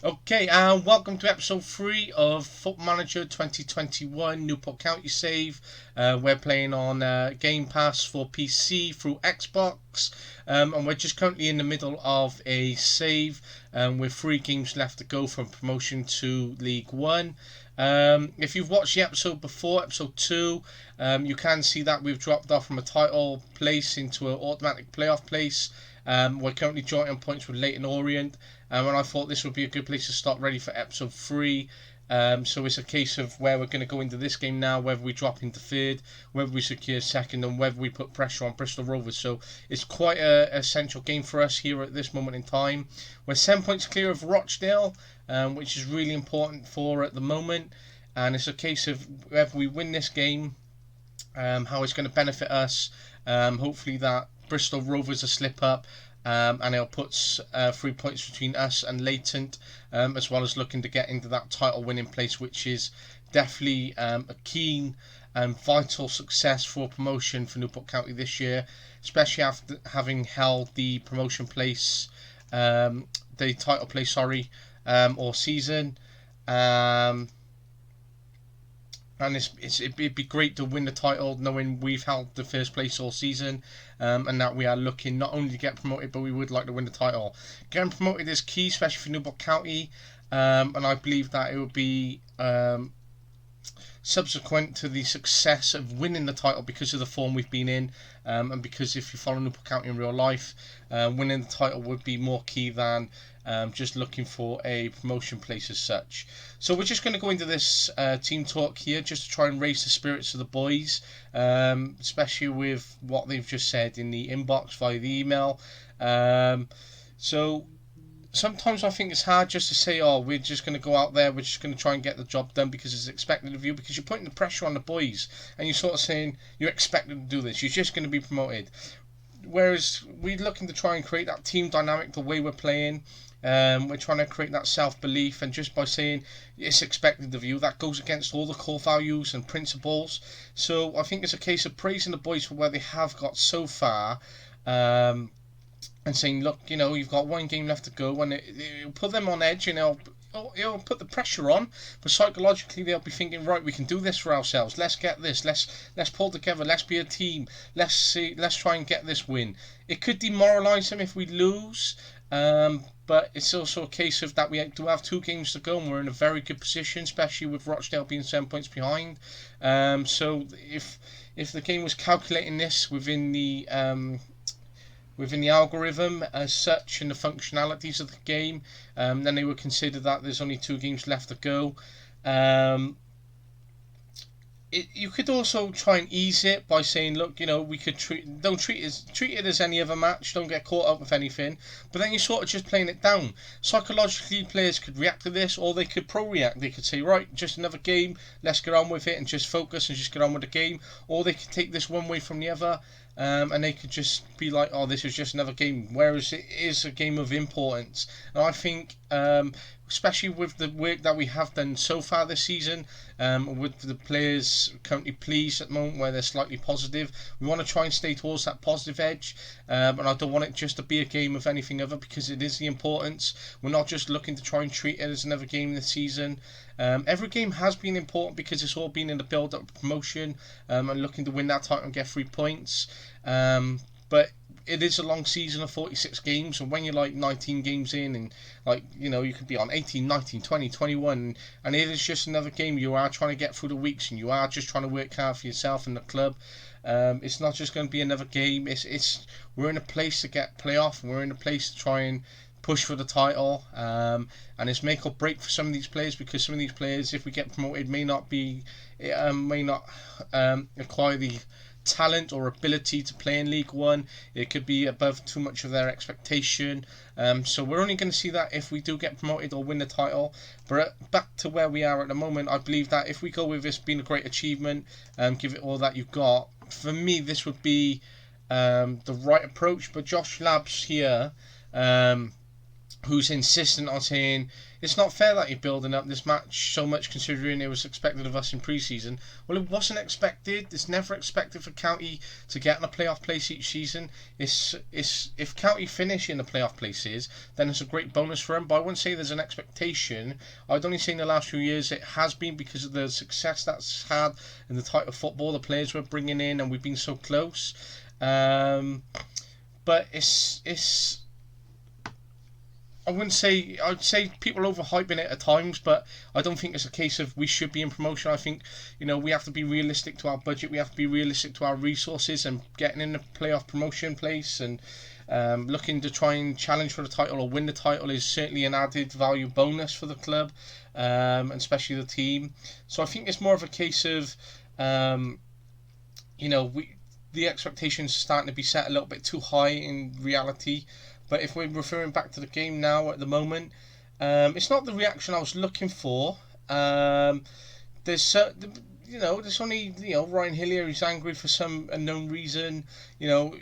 Okay, and welcome to episode 3 of Football Manager 2021 Newport County Save. We're playing on Game Pass for PC through Xbox, and we're just currently in the middle of a save with 3 games left to go from promotion to League 1. If you've watched the episode before, episode 2, you can see that we've dropped off from a title place into an automatic playoff place. We're currently joint on points with Leyton Orient, and I thought this would be a good place to start ready for episode 3. So it's a case of where we're going to go into this game now, whether we drop into third, whether we secure second, and whether we put pressure on Bristol Rovers. So it's quite an essential game for us here at this moment in time. We're 7 points clear of Rochdale, which is really important for at the moment, and it's a case of whether we win this game, how it's going to benefit us. Hopefully that Bristol Rovers a slip up, and it'll put 3 points between us and Leyton, as well as looking to get into that title winning place, which is definitely a keen and vital success for promotion for Newport County this year, especially after having held the promotion place, the title place, all season. And it'd be great to win the title knowing we've held the first place all season, and that we are looking not only to get promoted, but we would like to win the title. Getting promoted is key, especially for Newport County, and I believe that it would be subsequent to the success of winning the title because of the form we've been in, and because if you follow Newport County in real life, winning the title would be more key than just looking for a promotion place as such. So we're just going to go into this team talk here just to try and raise the spirits of the boys, especially with what they've just said in the inbox via the email. So sometimes I think it's hard just to say, oh, we're just going to go out there, we're just going to try and get the job done because it's expected of you, because you're putting the pressure on the boys and you're sort of saying you're expected to do this, you're just going to be promoted. Whereas we're looking to try and create that team dynamic the way we're playing. We're trying to create that self-belief, and just by saying it's expected of you, that goes against all the core values and principles. So I think it's a case of praising the boys for where they have got so far, and saying, look, you've got 1 game left to go, and it'll put them on edge, and it'll put the pressure on, but psychologically they'll be thinking, right, we can do this for ourselves, let's get this, let's pull together, let's be a team, let's try and get this win. It could demoralise them if we lose, but it's also a case of that we do have 2 games to go, and we're in a very good position, especially with Rochdale being 7 points behind. So if the game was calculating this within the algorithm as such and the functionalities of the game, then they would consider that there's only 2 games left to go. You could also try and ease it by saying, look, we could treat it as any other match, don't get caught up with anything, but then you're sort of just playing it down. Psychologically, players could react to this, or they could pro-react. They could say, right, just another game, let's get on with it and just focus and just get on with the game, or they could take this one way from the other, and they could just be like, oh, this is just another game, whereas it is a game of importance. And I think, especially with the work that we have done so far this season, with the players currently pleased at the moment where they're slightly positive, we want to try and stay towards that positive edge, and I don't want it just to be a game of anything other, because it is the importance. We're not just looking to try and treat it as another game this season. Every game has been important because it's all been in the build-up of promotion, and looking to win that title and get 3 points. But it is a long season of 46 games, and when you're like 19 games in, and you could be on 18, 19, 20, 21, and it is just another game. You are trying to get through the weeks, and you are just trying to work hard for yourself and the club. It's not just going to be another game. We're in a place to get playoff, and we're in a place to try and push for the title, and it's make or break for some of these players, because some of these players, if we get promoted, may not acquire the talent or ability to play in League 1. It could be above too much of their expectation, so we're only going to see that if we do get promoted or win the title. But back to where we are at the moment, I believe that if we go with this being a great achievement, give it all that you've got, for me this would be the right approach. But Josh Labs here who's insistent on saying it's not fair that you're building up this match so much considering it was expected of us in pre-season. Well, it wasn't expected. It's never expected for County to get in a playoff place each season. It's if County finish in the playoff places, then it's a great bonus for them. But I wouldn't say there's an expectation. I'd only say in the last few years it has been because of the success that's had in the type of football the players we're bringing in, and we've been so close. But it's I wouldn't say, I'd say people overhyping it at times, but I don't think it's a case of we should be in promotion. I think, we have to be realistic to our budget, we have to be realistic to our resources, and getting in the playoff promotion place and looking to try and challenge for the title or win the title is certainly an added value bonus for the club, and especially the team. So I think it's more of a case of, the expectations are starting to be set a little bit too high in reality. But if we're referring back to the game now at the moment, it's not the reaction I was looking for. There's only Ryan Hillier who's angry for some unknown reason.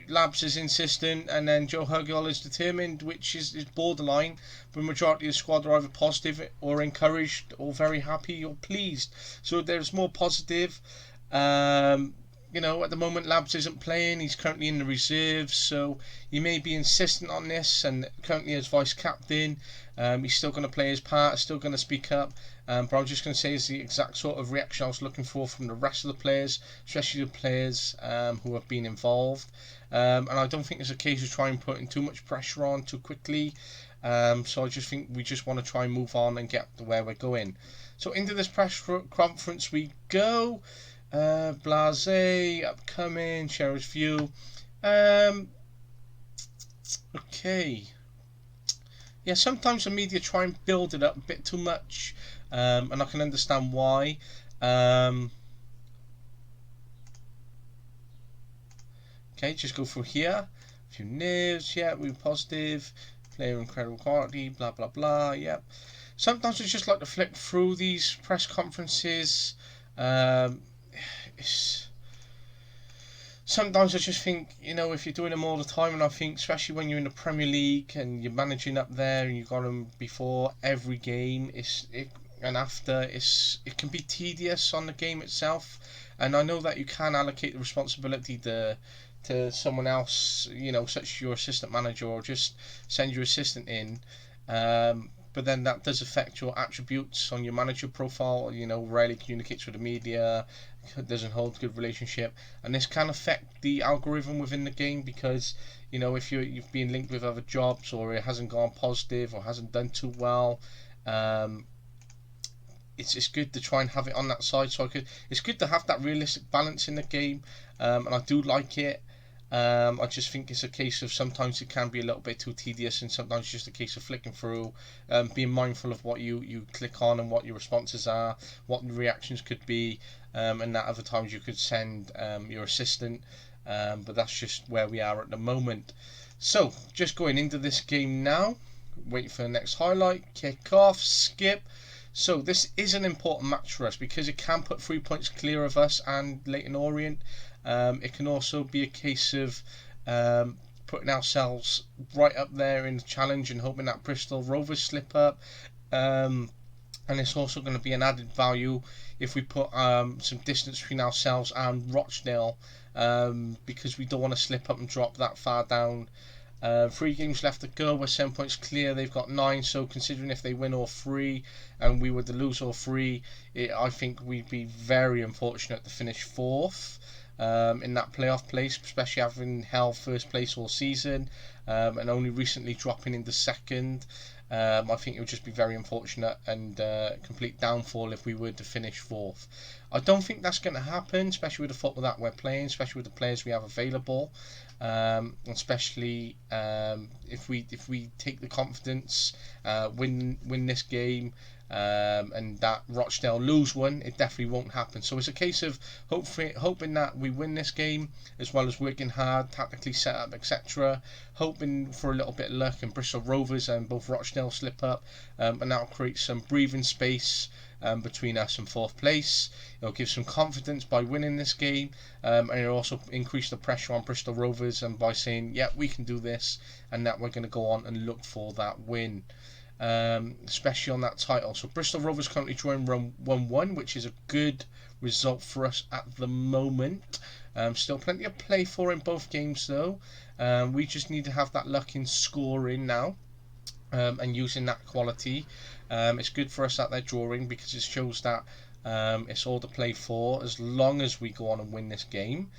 Labs is insistent, and then Joe Hugill is determined, which is borderline. The majority of the squad are either positive or encouraged or very happy or pleased. So there's more positive. At the moment Labs isn't playing, he's currently in the reserves, so he may be insistent on this, and currently as vice captain, he's still going to play his part, still going to speak up, but I'm just going to say it's the exact sort of reaction I was looking for from the rest of the players, especially the players who have been involved, and I don't think it's a case of trying putting too much pressure on too quickly, so I just think we just want to try and move on and get to where we're going. So into this press conference we go. Blase, upcoming, Sheriff's View. Okay. Yeah, sometimes the media try and build it up a bit too much, and I can understand why. Okay, just go through here. A few news, yeah, we're positive. Player incredible quality, blah blah blah, yeah. Sometimes I just like to flick through these press conferences. Sometimes I just think, if you're doing them all the time, and I think especially when you're in the Premier League and you're managing up there and you've got them before every game, and after, it can be tedious on the game itself. And I know that you can allocate the responsibility to someone else, such as your assistant manager, or just send your assistant in. But then that does affect your attributes on your manager profile. Rarely communicates with the media, doesn't hold a good relationship, and this can affect the algorithm within the game, because if you've been linked with other jobs, or it hasn't gone positive or hasn't done too well, it's good to try and have it on that side. So it's good to have that realistic balance in the game, and I do like it. I just think it's a case of sometimes it can be a little bit too tedious, and sometimes it's just a case of flicking through, being mindful of what you click on and what your responses are, what the reactions could be, and that other times you could send your assistant, but that's just where we are at the moment. So just going into this game now, wait for the next highlight, kick off, skip. So this is an important match for us because it can put 3 points clear of us and Leyton Orient. It can also be a case of putting ourselves right up there in the challenge and hoping that Bristol Rovers slip up. And it's also going to be an added value if we put some distance between ourselves and Rochdale, because we don't want to slip up and drop that far down. 3 games left to go, we're 7 points clear, they've got 9, so considering if they win all 3 and we were to lose all 3, I think we'd be very unfortunate to finish 4th in that playoff place, especially having held first place all season, and only recently dropping into 2nd. I think it would just be very unfortunate and complete downfall if we were to finish 4th. I don't think that's going to happen, especially with the football that we're playing, especially with the players we have available, especially if we take the confidence, win this game, and that Rochdale lose one, it definitely won't happen. So it's a case of hoping that we win this game, as well as working hard, tactically set up, etc. Hoping for a little bit of luck and Bristol Rovers and both Rochdale slip up, and that'll create some breathing space between us and 4th place. It'll give some confidence by winning this game, and it'll also increase the pressure on Bristol Rovers, and by saying, yeah, we can do this, and that we're going to go on and look for that win, especially on that title. So Bristol Rovers currently drawing 1-1, which is a good result for us at the moment. Still plenty of play for in both games though. We just need to have that luck in scoring now, and using that quality. It's good for us that they're drawing, because it shows that it's all to play for as long as we go on and win this game.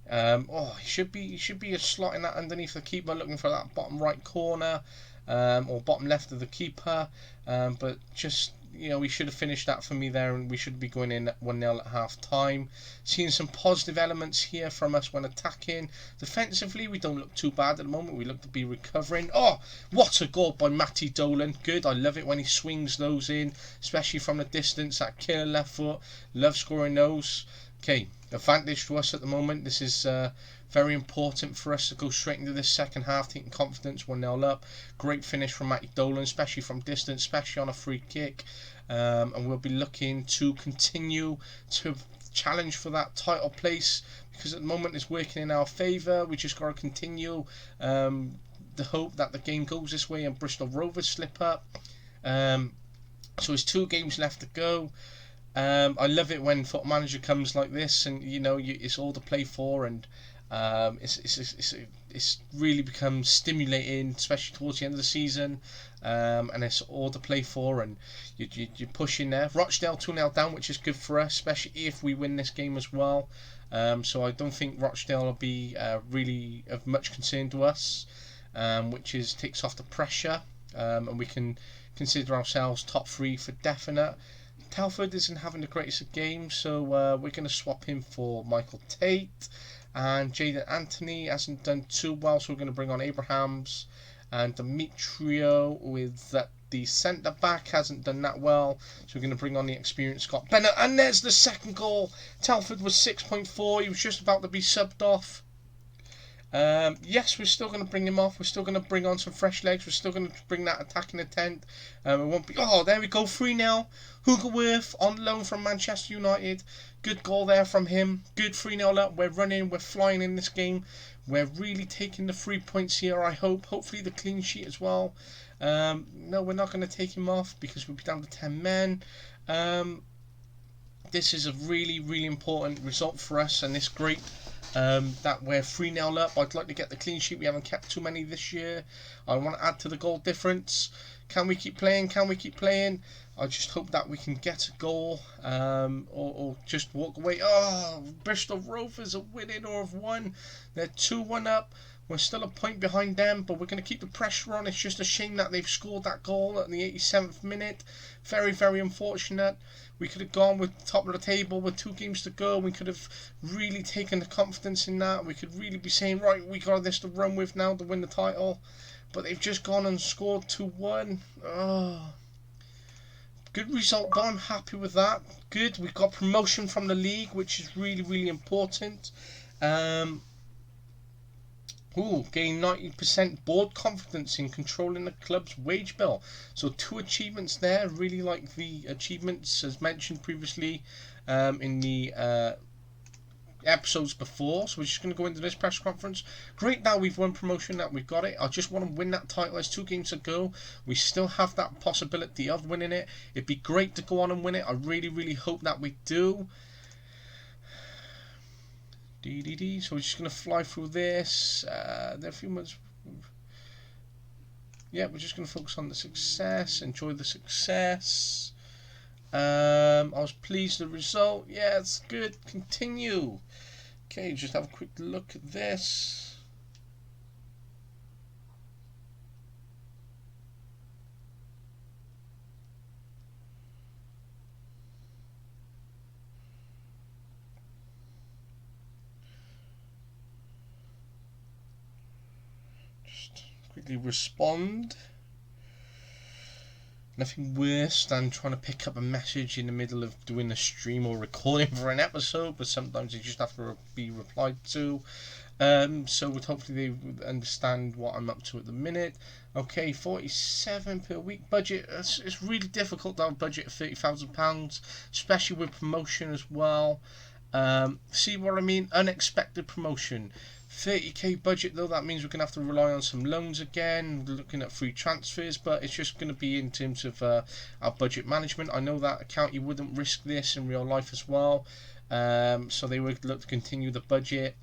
He should be a slot in that underneath the keeper, looking for that bottom right corner, or bottom left of the keeper. But just, we should have finished that for me there, and we should be going in 1-0 at half time. Seeing some positive elements here from us when attacking. Defensively, we don't look too bad at the moment. We look to be recovering. Oh, what a goal by Matty Dolan. Good. I love it when he swings those in, especially from the distance. That killer left foot. Love scoring those. Okay, advantage to us at the moment. This is very important for us to go straight into this second half, taking confidence, 1-0 up. Great finish from Matty Dolan, especially from distance, especially on a free kick. And we'll be looking to continue to challenge for that title place, because at the moment it's working in our favour. We just got to continue the hope that the game goes this way and Bristol Rovers slip up. So there's 2 games left to go. I love it when Football Manager comes like this, and it's all to play for, and it's really become stimulating, especially towards the end of the season, and it's all to play for, and you're pushing there. Rochdale 2-0 down, which is good for us, especially if we win this game as well. So I don't think Rochdale will be really of much concern to us, which takes off the pressure, and we can consider ourselves top 3 for definite. Telford isn't having the greatest of games, so we're going to swap him for Michael Tate. And Jaden Anthony hasn't done too well, so we're going to bring on Abrahams. And Demetrio with the centre back hasn't done that well, so we're going to bring on the experienced Scott Bennett. And there's the second goal. Telford was 6.4. He was just about to be subbed off. Yes, we're still going to bring him off. We're still going to bring on some fresh legs. We're still going to bring that attacking intent. It won't be. Oh, there we go. 3-0. Hoogerworth on loan from Manchester United. Good goal there from him. Good 3-0 up. We're running. We're flying in this game. We're really taking the 3 points here, I hope. Hopefully the clean sheet as well. No, we're not going to take him off because we'll be down to 10 men. This is a really, really important result for us, and it's great that we're 3-0 up. I'd like to get the clean sheet. We haven't kept too many this year. I want to add to the goal difference. Can we keep playing? Can we keep playing? I just hope that we can get a goal, or just walk away. Oh, Bristol Rovers are winning or have won. They're 2-1 up. We're still a point behind them, but we're going to keep the pressure on. It's just a shame that they've scored that goal at the 87th minute. Very, very unfortunate. We could have gone with top of the table with 2 games to go. We could have really taken the confidence in that. We could really be saying, right, we got this to run with now to win the title. But they've just gone and scored 2-1. Oh. Good result though, I'm happy with that. Good, we've got promotion from the league, which is really, really important. Gain 90% board confidence in controlling the club's wage bill. So 2 achievements there. Really like the achievements as mentioned previously in the episodes before. So we're just going to go into this press conference. Great, now we've won promotion, that we've got it. I just want to win that title. There's 2 games to go. We still have that possibility of winning it. It'd be great to go on and win it. I really, really hope that we do. So we're just going to fly through this. There are a few months. Yeah, we're just going to focus on the success. Enjoy the success. I was pleased with the result. Yeah, it's good. Continue. Okay, just have a quick look at this. Just quickly respond. Nothing worse than trying to pick up a message in the middle of doing a stream or recording for an episode, but sometimes you just have to be replied to. So hopefully they would understand what I'm up to at the minute. Okay, 47 per week budget. It's really difficult to have a budget of £30,000, especially with promotion as well. See what I mean? Unexpected promotion. 30k budget though, that means we're going to have to rely on some loans again, looking at free transfers, but it's just going to be in terms of our budget management. I know that a county wouldn't risk this in real life as well, so they would look to continue the budget.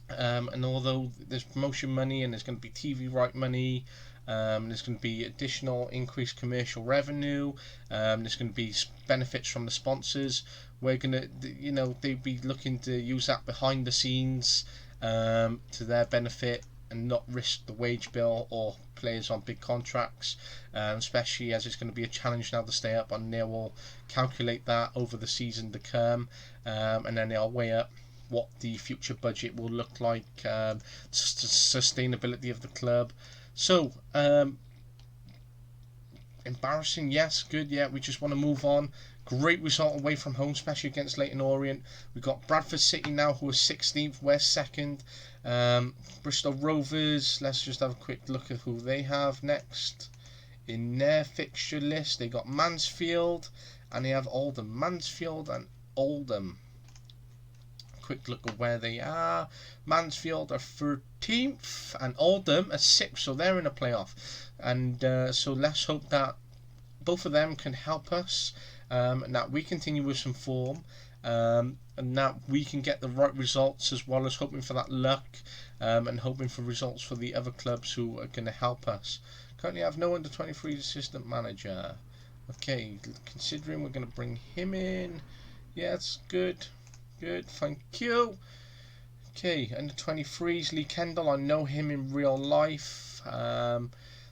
And although there's promotion money and there's going to be TV right money, there's going to be additional increased commercial revenue, there's going to be benefits from the sponsors. We're going to, they'd be looking to use that behind the scenes to their benefit and not risk the wage bill or players on big contracts, especially as it's going to be a challenge now to stay up, and they will calculate that over the season to come, and then they'll weigh up what the future budget will look like, sustainability of the club. So, embarrassing, yes, good, yeah, we just want to move on. Great result away from home, especially against Leyton Orient. We've got Bradford City now, who are 16th, we're 2nd. Bristol Rovers, let's just have a quick look at who they have next in their fixture list. They got Mansfield, and they have Oldham. Mansfield and Oldham. Quick look at where they are. Mansfield are 13th and Oldham are 6th, so they're in a playoff. And so let's hope that both of them can help us, and that we continue with some form, and that we can get the right results, as well as hoping for that luck, and hoping for results for the other clubs who are going to help us. Currently have no under 23 assistant manager. Okay, considering we're going to bring him in. Yeah, that's good. Good, thank you. Okay, under 23s, Lee Kendall, I know him in real life,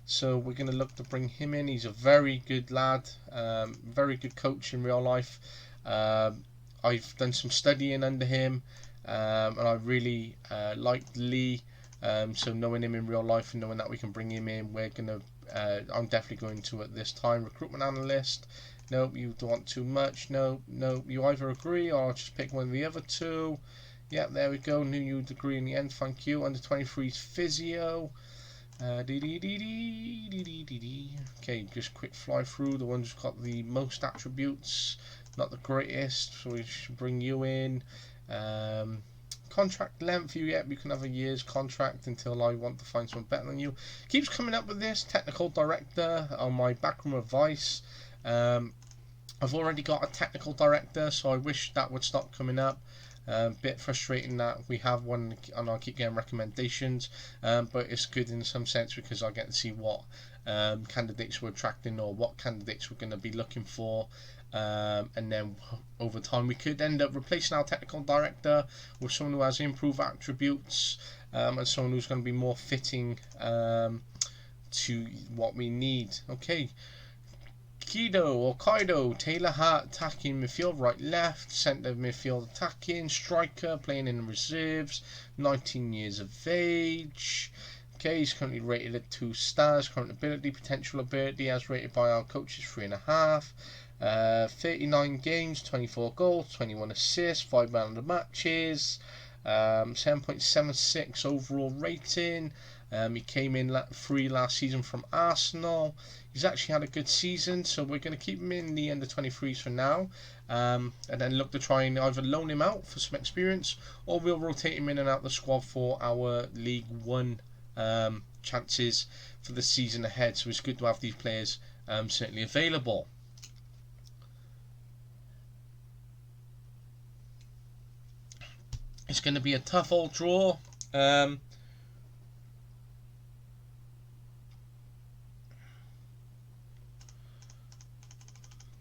so we're going to look to bring him in. He's a very good lad, very good coach in real life. I've done some studying under him, and I really liked Lee, so knowing him in real life and knowing that we can bring him in, I'm definitely going to at this time. Recruitment analyst. Nope, you don't want too much. No, you either agree or just pick one of the other two. Yeah, there we go. Knew you'd agree in the end. Thank you. Under 23's physio. Okay, just quick fly through. The one who's got the most attributes, not the greatest. So we should bring you in. Contract length, you can have a year's contract until I want to find someone better than you. Keeps coming up with this. Technical director on my backroom advice. I've already got a technical director, so I wish that would stop coming up. Bit frustrating that we have one and I keep getting recommendations, but it's good in some sense because I get to see what candidates we're attracting or what candidates we're going to be looking for, and then over time we could end up replacing our technical director with someone who has improved attributes, and someone who's going to be more fitting to what we need. Okay. Kaido, Taylor Hart attacking midfield, right left, centre midfield attacking, striker playing in the reserves, 19 years of age. Okay, he's currently rated at 2 stars. Current ability, potential ability, as rated by our coaches, 3.5. 39 games, 24 goals, 21 assists, 5 man of the matches, 7.76 overall rating. He came in free last season from Arsenal. He's actually had a good season, so we're going to keep him in the under 23s for now, and then look to try and either loan him out for some experience, or we'll rotate him in and out the squad for our League One chances for the season ahead. So it's good to have these players certainly available. It's going to be a tough old draw.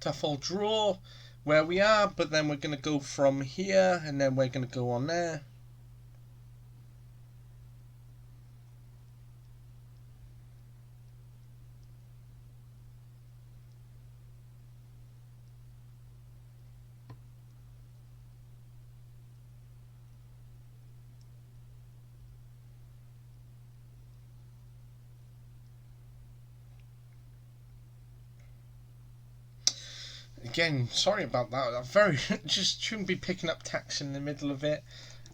Tough old draw where we are, but then we're going to go from here and then we're going to go on there. Again, sorry about that. I just shouldn't be picking up text in the middle of it.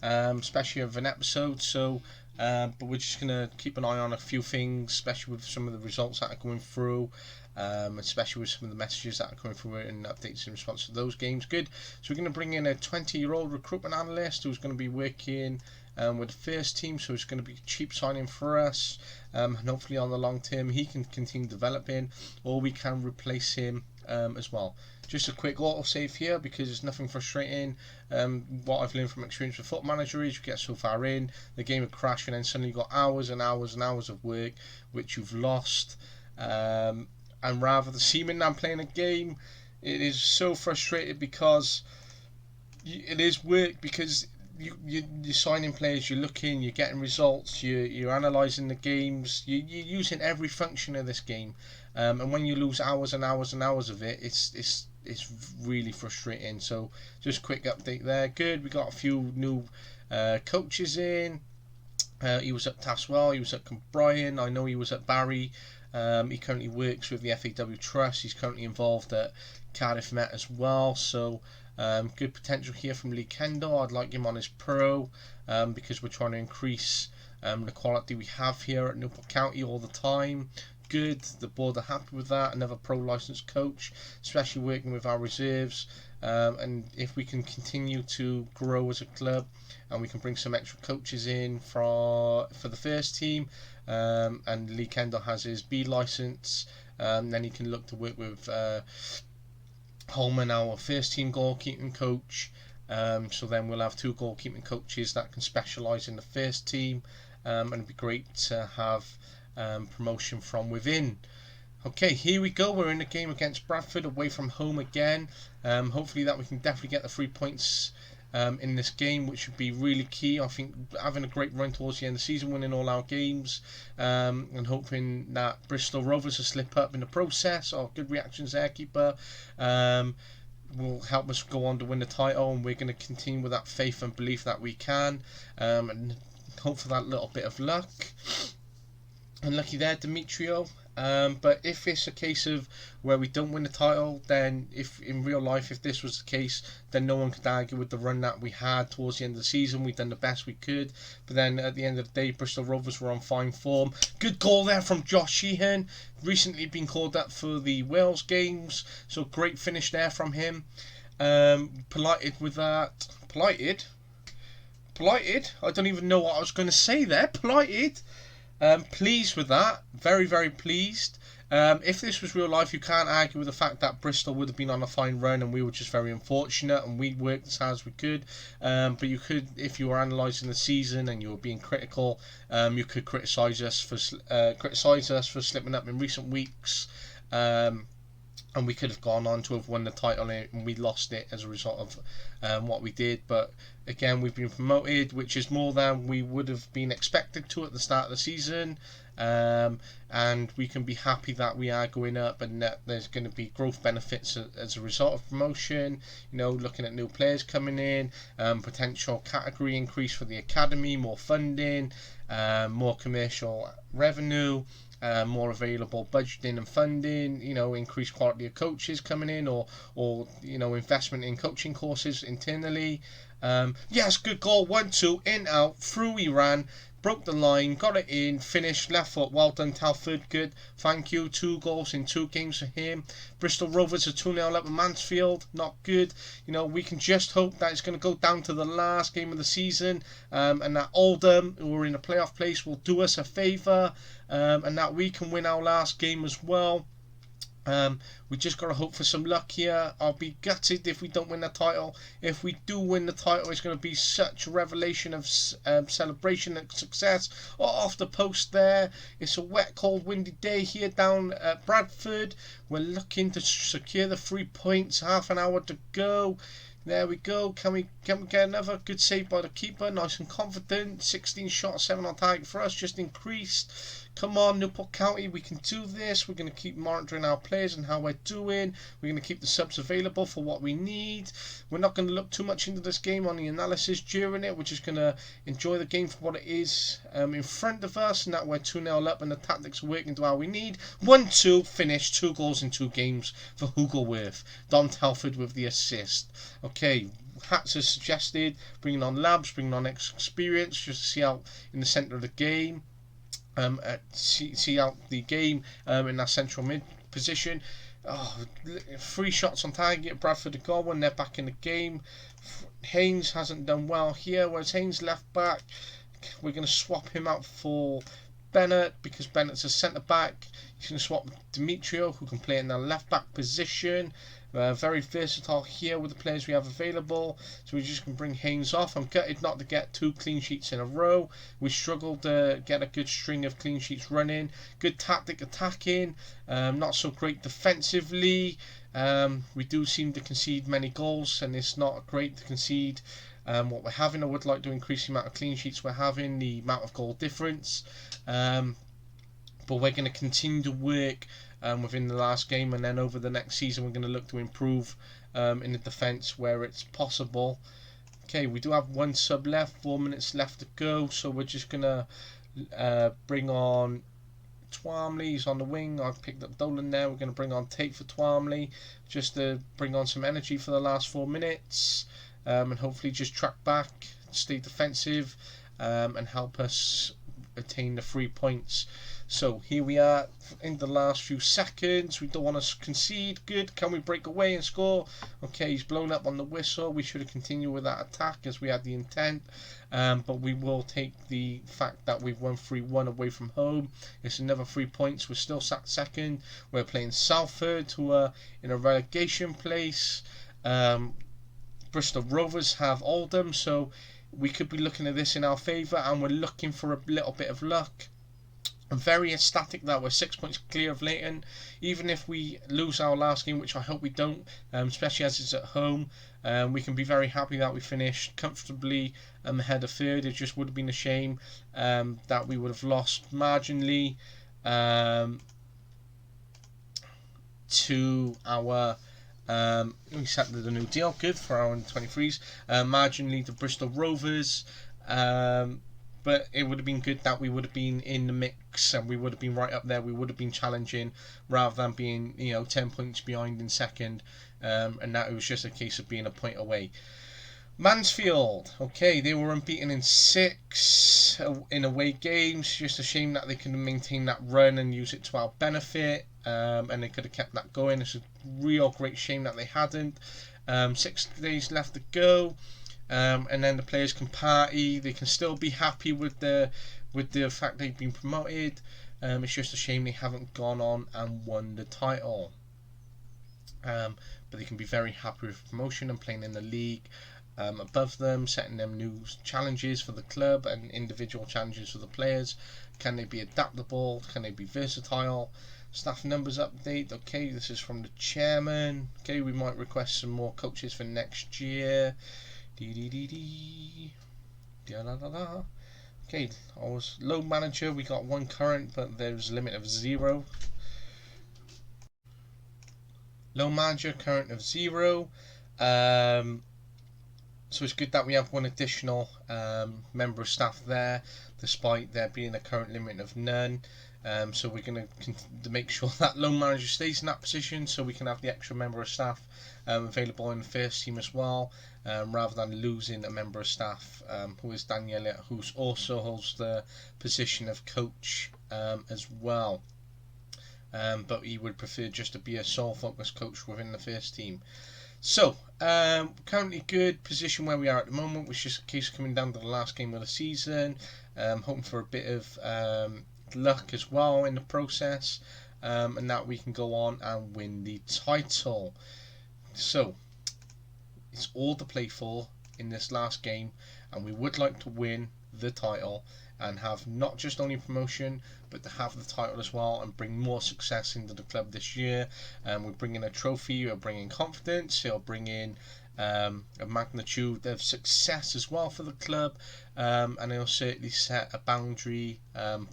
especially of an episode. So, but we're just gonna keep an eye on a few things, especially with some of the results that are going through. Especially with some of the messages that are coming through and updates in response to those games. Good. So we're going to bring in a 20-year-old recruitment analyst who's going to be working with the first team, so it's going to be a cheap signing for us, and hopefully on the long term he can continue developing, or we can replace him as well. Just a quick autosave here because it's nothing frustrating. What I've learned from experience with Foot Manager is you get so far in, the game will crash, and then suddenly you've got hours and hours and hours of work which you've lost. And rather than seeming I'm playing a game, it is so frustrated because it is work, because you're signing players, you're looking, you're getting results, you're analysing the games, you're using every function of this game, and when you lose hours and hours and hours of it, it's really frustrating. So just a quick update there. Good, we got a few new coaches in. He was at Taswell, he was at Brian, I know he was at Barry. He currently works with the FAW Trust. He's currently involved at Cardiff Met as well. So good potential here from Lee Kendall. I'd like him on his pro because we're trying to increase the quality we have here at Newport County all the time. Good, the board are happy with that. Another pro licensed coach, especially working with our reserves. And if we can continue to grow as a club and we can bring some extra coaches in for the first team, and Lee Kendall has his B license, then he can look to work with Holman, our first team goalkeeping coach. So then we'll have 2 goalkeeping coaches that can specialise in the first team, and it'd be great to have promotion from within. Okay, here we go. We're in the game against Bradford, away from home again. Hopefully that we can definitely get the 3 points in this game, which would be really key. I think having a great run towards the end of the season, winning all our games, and hoping that Bristol Rovers will slip up in the process. Good reactions there, keeper. Will help us go on to win the title, and we're going to continue with that faith and belief that we can, and hope for that little bit of luck. Unlucky there, Demetrio. But if it's a case of where we don't win the title, then if in real life, if this was the case, then no one could argue with the run that we had towards the end of the season. We've done the best we could, but then at the end of the day, Bristol Rovers were on fine form. Good goal there from Josh Sheehan, recently been called up for the Wales games, so great finish there from him. Polited with that. Polited? I don't even know what I was going to say there. Polited. Pleased with that, very, very pleased. If this was real life, you can't argue with the fact that Bristol would have been on a fine run and we were just very unfortunate and we worked as hard as we could. But you could, if you were analysing the season and you were being critical, you could criticise us for slipping up in recent weeks. And we could have gone on to have won the title and we lost it as a result of what we did. But again, we've been promoted, which is more than we would have been expected to at the start of the season. And we can be happy that we are going up and that there's going to be growth benefits as a result of promotion. You know, looking at new players coming in, potential category increase for the academy, more funding, more commercial revenue. More available budgeting and funding, you know, increased quality of coaches coming in, or you know, investment in coaching courses internally. Yes, good goal, 1-2, in, out, through he ran, broke the line, got it in, finished, left foot, well done Telford, good, thank you. 2 goals in 2 games for him. Bristol Rovers are 2-0 up at Mansfield, not good. You know, we can just hope that it's going to go down to the last game of the season, and that Oldham, who are in a playoff place, will do us a favour, and that we can win our last game as well. We just got to hope for some luck here. I'll be gutted if we don't win the title. If we do win the title, it's going to be such a revelation of celebration and success. Off the post there. It's a wet, cold, windy day here down at Bradford. We're looking to secure the 3 points. Half an hour to go. There we go. Can we get another good save by the keeper? Nice and confident. 16 shots, 7 on target for us. Just increased. Come on, Newport County, we can do this. We're going to keep monitoring our players and how we're doing. We're going to keep the subs available for what we need. We're not going to look too much into this game on the analysis during it. We're just going to enjoy the game for what it is in front of us, and that we're 2-0 up and the tactics are working to how we need. 1-2, finish, 2 goals in 2 games for Hugo Wirth. Don Telford with the assist. Okay, Hats has suggested bringing on Labs, bringing on experience, just to see out in the centre of the game, see out the game in that central mid position. 3 shots on target. Bradford have got one. They're back in the game. Haynes hasn't done well here. Whereas Haynes left back, we're going to swap him out for Bennett because Bennett's a centre back. He's going to swap Demetrio, who can play in the left back position. Very versatile here with the players we have available. So we're just going to bring Haynes off. I'm gutted not to get 2 clean sheets in a row. We struggled to get a good string of clean sheets running. Good tactic attacking. Not so great defensively. We do seem to concede many goals, and it's not great to concede what we're having. I would like to increase the amount of clean sheets we're having, the amount of goal difference. But we're going to continue to work within the last game, and then over the next season we're going to look to improve in the defence where it's possible. Okay, we do have 1 sub left, 4 minutes left to go, so we're just going to bring on Twamley. He's on the wing. I've picked up Dolan there. We're going to bring on Tate for Twamley just to bring on some energy for the last 4 minutes, and hopefully just track back, stay defensive, and help us attain the 3 points. So here we are in the last few seconds. We don't want to concede. Good. Can we break away and score? Okay, he's blown up on the whistle. We should have continued with that attack as we had the intent. But we will take the fact that we've won 3-1 away from home. It's another 3 points. We're still sat second. We're playing Salford, who are in a relegation place. Bristol Rovers have Oldham, so we could be looking at this in our favour, and we're looking for a little bit of luck. I'm very ecstatic that we're 6 points clear of Leighton. Even if we lose our last game, which I hope we don't, especially as it's at home, we can be very happy that we finished comfortably ahead of third. It just would have been a shame that we would have lost marginally to our... we set the new deal, good for our under-23s. Marginally to Bristol Rovers. But it would have been good that we would have been in the mix and we would have been right up there. We would have been challenging rather than being 10 points behind in second, and that it was just a case of being a point away. Mansfield, okay, they were unbeaten in 6 in away games. Just a shame that they couldn't maintain that run and use it to our benefit, and they could have kept that going. It's a real great shame that they hadn't. 6 days left to go. And then the players can party. They can still be happy with the fact they've been promoted. It's just a shame they haven't gone on and won the title. But they can be very happy with promotion and playing in the league above them, setting them new challenges for the club and individual challenges for the players. Can they be adaptable? Can they be versatile? Staff numbers update. Okay, this is from the chairman. Okay, we might request some more coaches for next year. Okay, I was load manager. We got 1 current, but there's a limit of 0. Load manager current of 0. So it's good that we have 1 additional member of staff there, despite there being a current limit of none. So we're going to make sure that loan manager stays in that position, so we can have the extra member of staff available in the first team as well, rather than losing a member of staff who is Daniela, who also holds the position of coach as well. But he would prefer just to be a sole focus coach within the first team. So, currently good position where we are at the moment, which is a case of coming down to the last game of the season, hoping for a bit of luck as well in the process, and that we can go on and win the title. So it's all to play for in this last game, and we would like to win the title and have not just only promotion, but to have the title as well and bring more success into the club this year. We're bringing a trophy, we're bringing confidence, it'll bring in a magnitude of success as well for the club, and it'll certainly set a boundary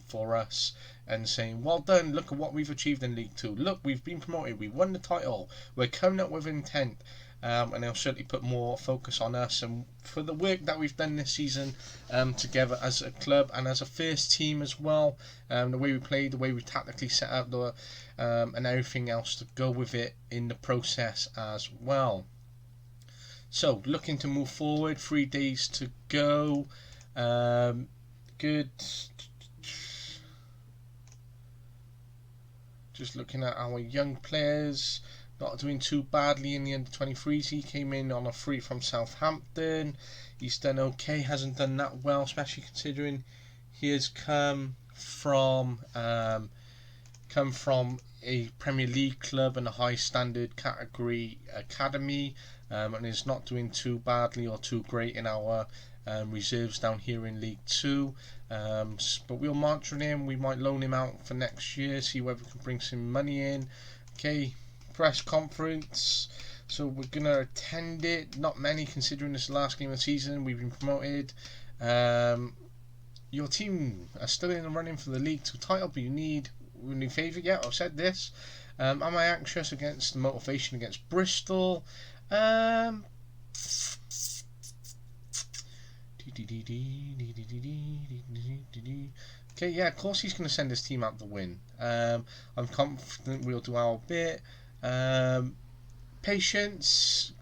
for us and saying, well done, look at what we've achieved in League 2, look, we've been promoted, we won the title, we're coming up with intent, and it'll certainly put more focus on us and for the work that we've done this season together as a club and as a first team as well, the way we played, the way we tactically set up, and everything else to go with it in the process as well. So looking to move forward, 3 days to go. Good. Just looking at our young players, not doing too badly in the under-23s. He came in on a free from Southampton. He's done okay, hasn't done that well, especially considering he has come from a Premier League club and a high standard category academy, and is not doing too badly or too great in our reserves down here in League 2. But we'll monitor him. We might loan him out for next year, see whether we can bring some money in. Okay, press conference. So we're going to attend it. Not many, considering this is the last game of the season. We've been promoted. Your team are still in the running for the League 2 title, but you need a new favourite yet. I've said this. Am I anxious against the motivation against Bristol? Okay, yeah, of course he's going to send his team out to win. I'm confident we'll do our bit. Patience.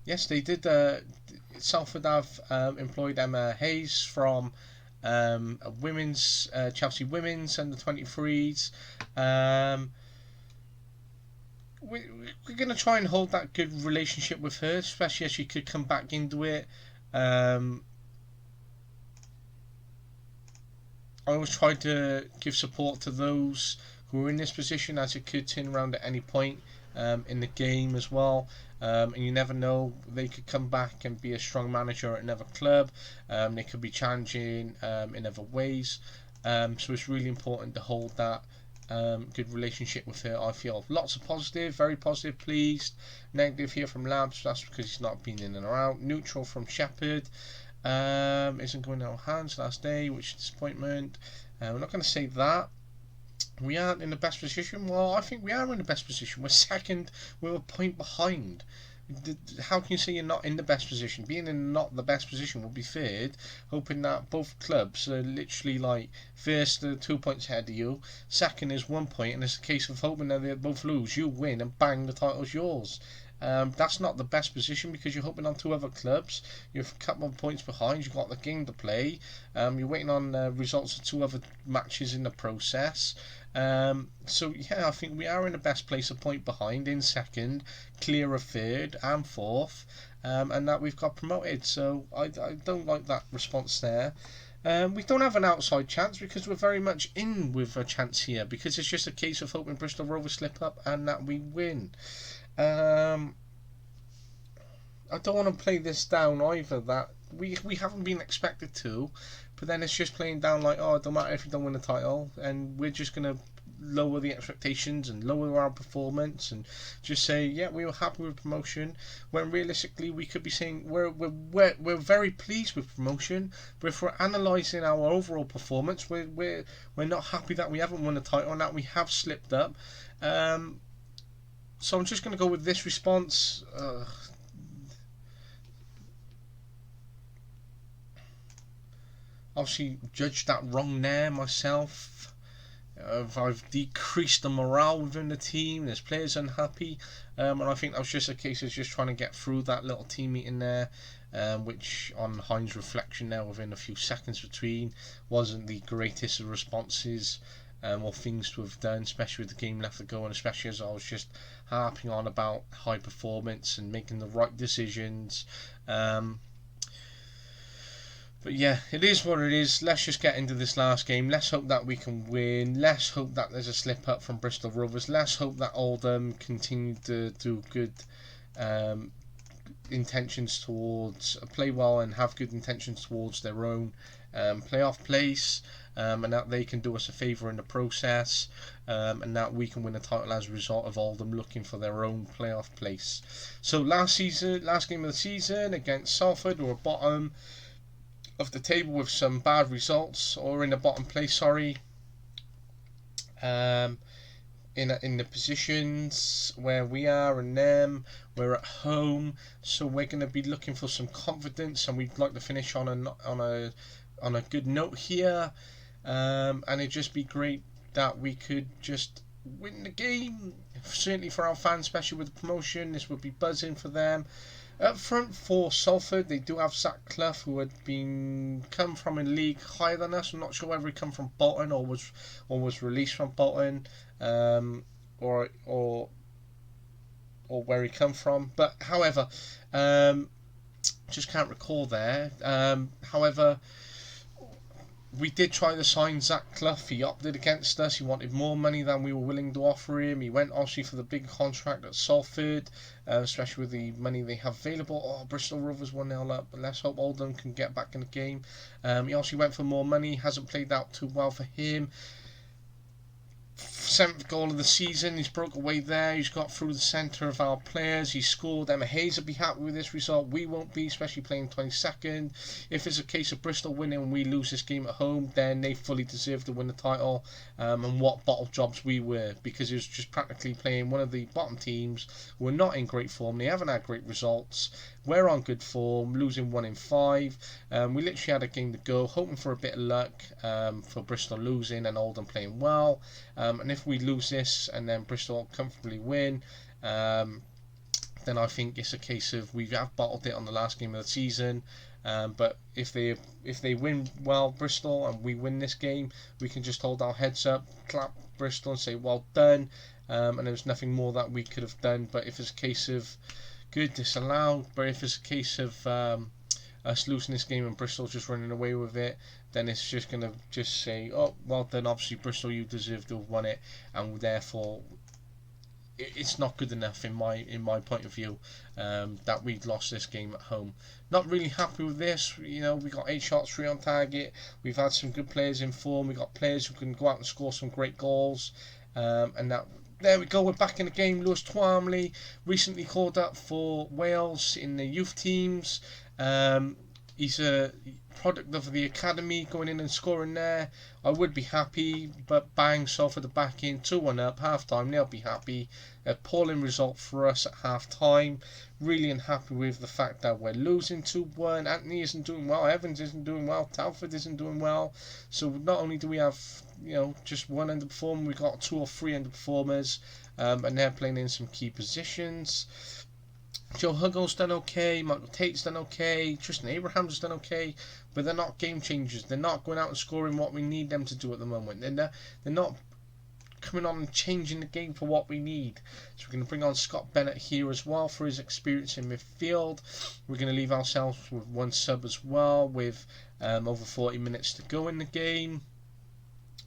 Yes, they did. Salford have employed Emma Hayes from women's Chelsea women's under 23s. We're going to try and hold that good relationship with her, especially as she could come back into it. I always try to give support to those who are in this position, as it could turn around at any point in the game as well. And you never know, they could come back and be a strong manager at another club. They could be challenging in other ways. So it's really important to hold that good relationship with her. I feel lots of positive, very positive, pleased. Negative here from Labs, that's because he's not been in and out. Neutral from Shepherd. Isn't going to our hands last day, which is disappointment. We're not going to say that. We aren't in the best position. Well, I think we are in the best position. We're second. We're a point behind. How can you say you're not in the best position? Being in not the best position will be third, hoping that both clubs are literally like first 2 points ahead of you, second is 1 point, and it's a case of hoping that they both lose. You win and bang, the title's yours. That's not the best position, because you're hoping on 2 other clubs. You're a couple of points behind. You've got the game to play. You're waiting on results of 2 other matches in the process. So yeah, I think we are in the best place, a point behind, in second, clear of third and fourth, and that we've got promoted. So I don't like that response there. We don't have an outside chance, because we're very much in with a chance here, because it's just a case of hoping Bristol Rovers slip up and that we win. I don't want to play this down either, that we haven't been expected to, but then it's just playing down like, oh, it don't matter if you don't win the title, and we're just going to lower the expectations and lower our performance and just say, yeah, we were happy with promotion, when realistically we could be saying we're very pleased with promotion, but if we're analysing our overall performance, we're not happy that we haven't won the title and that we have slipped up. So I'm just going to go with this response. Obviously judged that wrong there myself. I've decreased the morale within the team. There's players unhappy, and I think that was just a case of just trying to get through that little team meeting there, which on Heinz reflection now within a few seconds between wasn't the greatest of responses or things to have done, especially with the game left to go, and especially as I was just harping on about high performance and making the right decisions. But yeah, it is what it is. Let's just get into this last game. Let's hope that we can win. Let's hope that there's a slip up from Bristol Rovers. Let's hope that Oldham continue to do good intentions towards, play well and have good intentions towards their own playoff place, and that they can do us a favour in the process, and that we can win a title as a result of Oldham looking for their own playoff place. So last game of the season against Salford, we were bottom of the table with some bad results, or in the bottom place, sorry. In the positions where we are and them, we're at home, so we're going to be looking for some confidence, and we'd like to finish on a good note here. And it'd just be great that we could just win the game. Certainly for our fans, especially with the promotion, this would be buzzing for them. Up front for Salford, they do have Zach Clough, who had come from a league higher than us. I'm not sure whether he come from Bolton or was released from Bolton, or where he come from. But however, just can't recall there. However, we did try to sign Zach Clough. He opted against us. He wanted more money than we were willing to offer him. He went obviously for the big contract at Salford, especially with the money they have available. Oh, Bristol Rovers 1-0 up, but let's hope Oldham can get back in the game. He also went for more money. Hasn't played out too well for him. 7th goal of the season. He's broke away there. He's got through the centre of our players. He scored. Emma Hayes will be happy with this result. We won't be, especially playing 22nd. If it's a case of Bristol winning and we lose this game at home, then they fully deserve to win the title. And what bottle jobs we were, because it was just practically playing one of the bottom teams who are not in great form. They haven't had great results. We're on good form, losing 1 in 5. We literally had a game to go, hoping for a bit of luck for Bristol losing and Oldham playing well. And if we lose this and then Bristol comfortably win, then I think it's a case of we have bottled it on the last game of the season. But if they win well, Bristol, and we win this game, we can just hold our heads up, clap Bristol and say well done. And there was nothing more that we could have done. But if it's a case of good disallowed, but if it's a case of us losing this game and Bristol just running away with it, then it's just going to just say, oh, well done, obviously Bristol, you deserve to have won it, and therefore it's not good enough in my point of view that we lost this game at home. Not really happy with this. We got 8 shots, 3 on target. We've had some good players in form. We got players who can go out and score some great goals, and that. There we go, we're back in the game. Lewis Twamley recently called up for Wales in the youth teams. He's a product of the academy, going in and scoring there. I would be happy, but bang, Salford the back in, 2-1 up, half time, they'll be happy. Appalling result for us at half time. Really unhappy with the fact that we're losing 2-1. Anthony isn't doing well, Evans isn't doing well, Telford isn't doing well. So not only do we have just one underperformer, we've got 2 or 3 underperformers, and they're playing in some key positions. Joe Huggle's done okay, Michael Tate's done okay, Tristan Abraham's done okay, but they're not game changers. They're not going out and scoring what we need them to do at the moment. They're not coming on and changing the game for what we need. So we're going to bring on Scott Bennett here as well for his experience in midfield. We're going to leave ourselves with 1 sub as well, with over 40 minutes to go in the game.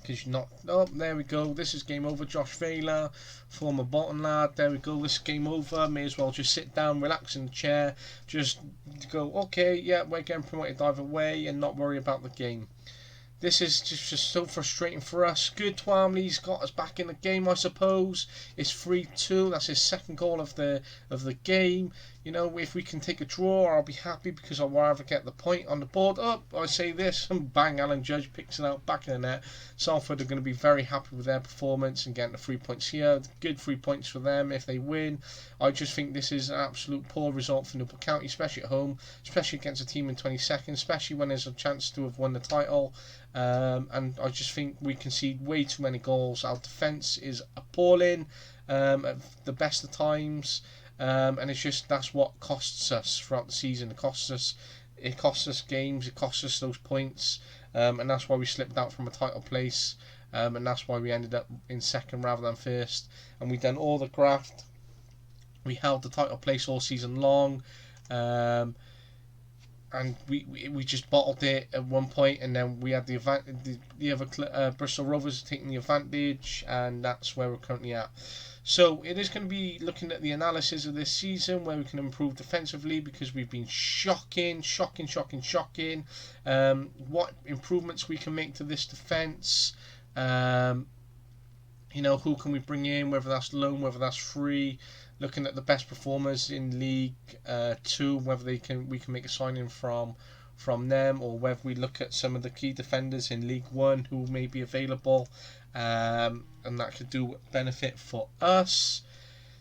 Because you're not. Oh, there we go. This is game over. Josh Vela, former Bolton lad. There we go. This is game over. May as well just sit down, relax in the chair, just go, okay, yeah, we're getting promoted either way, and not worry about the game. This is just so frustrating for us. Good, Twamley's got us back in the game, I suppose. It's 3-2. That's his 2nd goal of the game. If we can take a draw, I'll be happy, because I'll rather get the point on the board. Oh, I say this, and bang, Alan Judge picks it out back in the net. Salford are going to be very happy with their performance and getting the 3 points here. Good 3 points for them if they win. I just think this is an absolute poor result for Newport County, especially at home, especially against a team in 22nd, especially when there's a chance to have won the title. And I just think we concede way too many goals. Our defence is appalling at the best of times, and it's just that's what costs us throughout the season. It costs us games, it costs us those points, and that's why we slipped out from a title place, and that's why we ended up in 2nd rather than 1st. And we've done all the graft. We held the title place all season long. And we just bottled it at one point, and then we had the other Bristol Rovers taking the advantage, and that's where we're currently at. So it is going to be looking at the analysis of this season, where we can improve defensively, because we've been shocking. What improvements we can make to this defence. Who can we bring in, whether that's loan, whether that's free. Looking at the best performers in League 2, whether we can make a signing from them, or whether we look at some of the key defenders in League 1 who may be available, and that could do benefit for us.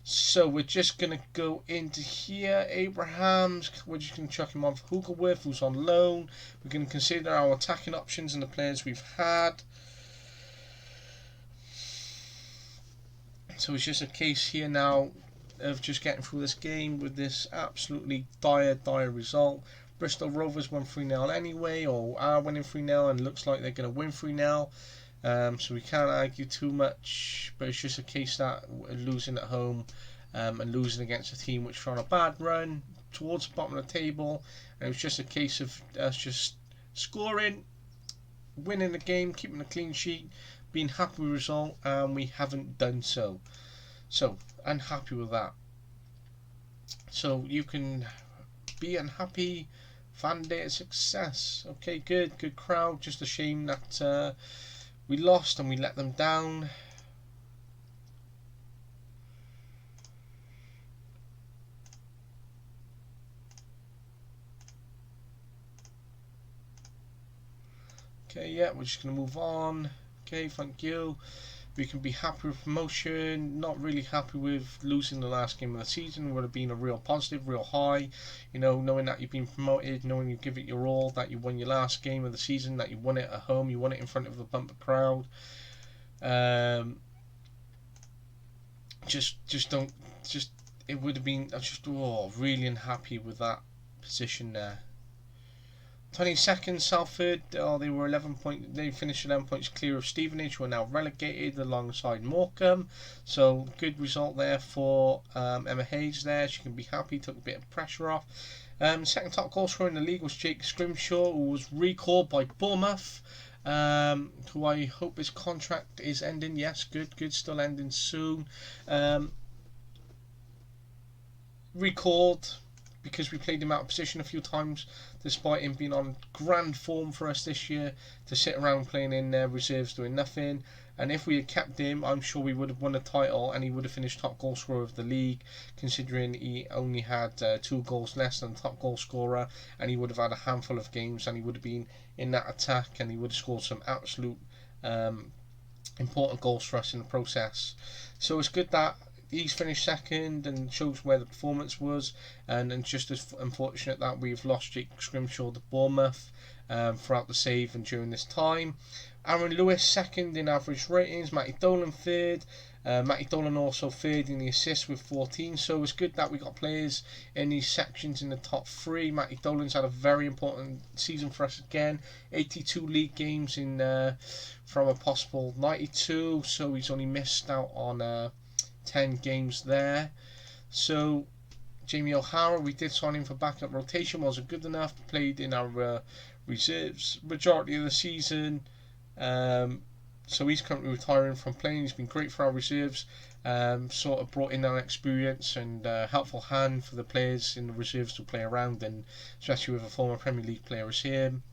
So we're just going to go into here. Abrahams, we're just going to chuck him on for Hugelworth, who's on loan. We're going to consider our attacking options and the players we've had. So it's just a case here now of just getting through this game with this absolutely dire result. Bristol Rovers won 3-0 anyway, or are winning 3-0, and looks like they're going to win 3-0. So we can't argue too much, but it's just a case that losing at home and losing against a team which are on a bad run towards the bottom of the table, and it was just a case of us just scoring, winning the game, keeping a clean sheet, being happy with the result, and we haven't done so. So, unhappy with that. So you can be unhappy. Fan day a success. Okay, good crowd. Just a shame that we lost and we let them down. Okay, yeah, we're just going to move on. Okay, thank you. We can be happy with promotion, not really happy with losing the last game of the season. It would have been a real positive, real high. You know, knowing that you've been promoted, knowing you give it your all, that you won your last game of the season, that you won it at home, you won it in front of a bumper crowd. It would have been, I was just really unhappy with that position there. 22nd, Salford, they were 11 points. They finished 11 points clear of Stevenage, who are now relegated alongside Morecambe. So good result there for Emma Hayes there. She can be happy, took a bit of pressure off. Second top goal scorer in the league was Jake Scrimshaw, who was recalled by Bournemouth, who I hope his contract is ending. Yes, good, still ending soon. Recalled because we played him out of position a few times, despite him being on grand form for us this year, to sit around playing in reserves doing nothing. And if we had kept him, I'm sure we would have won the title and he would have finished top goal scorer of the league, considering he only had 2 goals less than top goal scorer, and he would have had a handful of games and he would have been in that attack and he would have scored some absolute important goals for us in the process. So it's good that he's finished second and shows where the performance was, and just as unfortunate that we've lost Jake Scrimshaw to Bournemouth throughout the save and during this time. Aaron Lewis second in average ratings, Matty Dolan third. Matty Dolan also third in the assists with 14, so it's good that we got players in these sections in the top 3. Matty Dolan's had a very important season for us again, 82 league games in from a possible 92, so he's only missed out on 10 games there. So Jamie O'Hara, we did sign him for backup rotation, wasn't good enough, played in our reserves majority of the season, so he's currently retiring from playing. He's been great for our reserves, sort of brought in that experience and helpful hand for the players in the reserves to play around, and especially with a former Premier League player as him.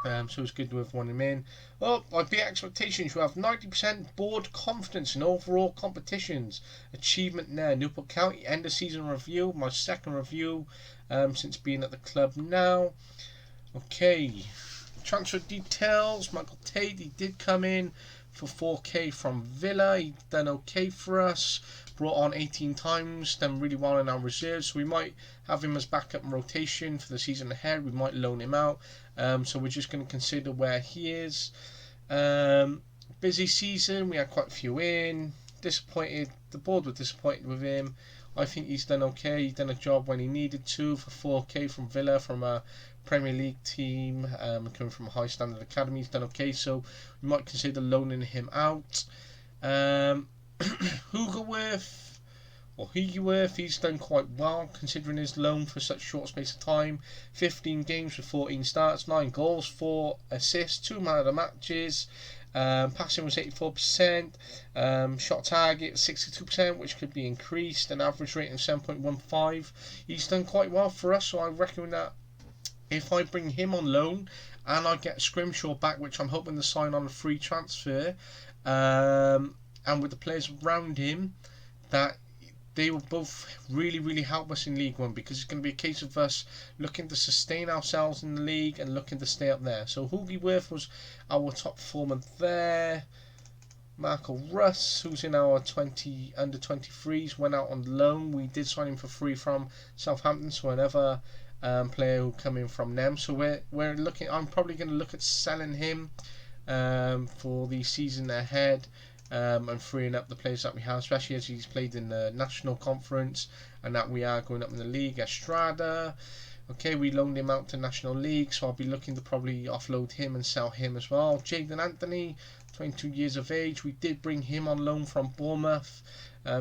So it's good to have won him in. Well, I beat expectations. You have 90% board confidence in overall competitions. Achievement there. Newport County end of season review. My second review since being at the club now. Okay. Transfer details. Michael Tate, he did come in for 4k from Villa. He done okay for us. Brought on 18 times, done really well in our reserves, so we might have him as backup and rotation for the season ahead. We might loan him out, so we're just going to consider where he is. Busy season, we had quite a few in. Disappointed, the board were disappointed with him. I think he's done okay. He's done a job when he needed to for 4k from Villa, from a Premier League team, coming from a high standard academy. He's done okay, so we might consider loaning him out. Hugerworth, he's done quite well considering his loan for such short space of time. 15 games with 14 starts, 9 goals, 4 assists, 2 man of the matches. Passing was 84%, shot target 62%, which could be increased, an average rating of 7.15. He's done quite well for us, so I reckon that if I bring him on loan and I get Scrimshaw back, which I'm hoping to sign on a free transfer, and with the players around him, that they will both really help us in League One, because it's going to be a case of us looking to sustain ourselves in the league and looking to stay up there. So Hugerworth was our top performer there. Marco Russ, who's in our under 23s, went out on loan. We did sign him for free from Southampton, so another player who come in from them. So we're looking. I'm probably going to look at selling him for the season ahead. and freeing up the players that we have, especially as he's played in the national conference and that we are going up in the league. Estrada, okay, we loaned him out to National League, so I'll be looking to probably offload him and sell him as well. Jaden Anthony, 22 years of age, we did bring him on loan from Bournemouth.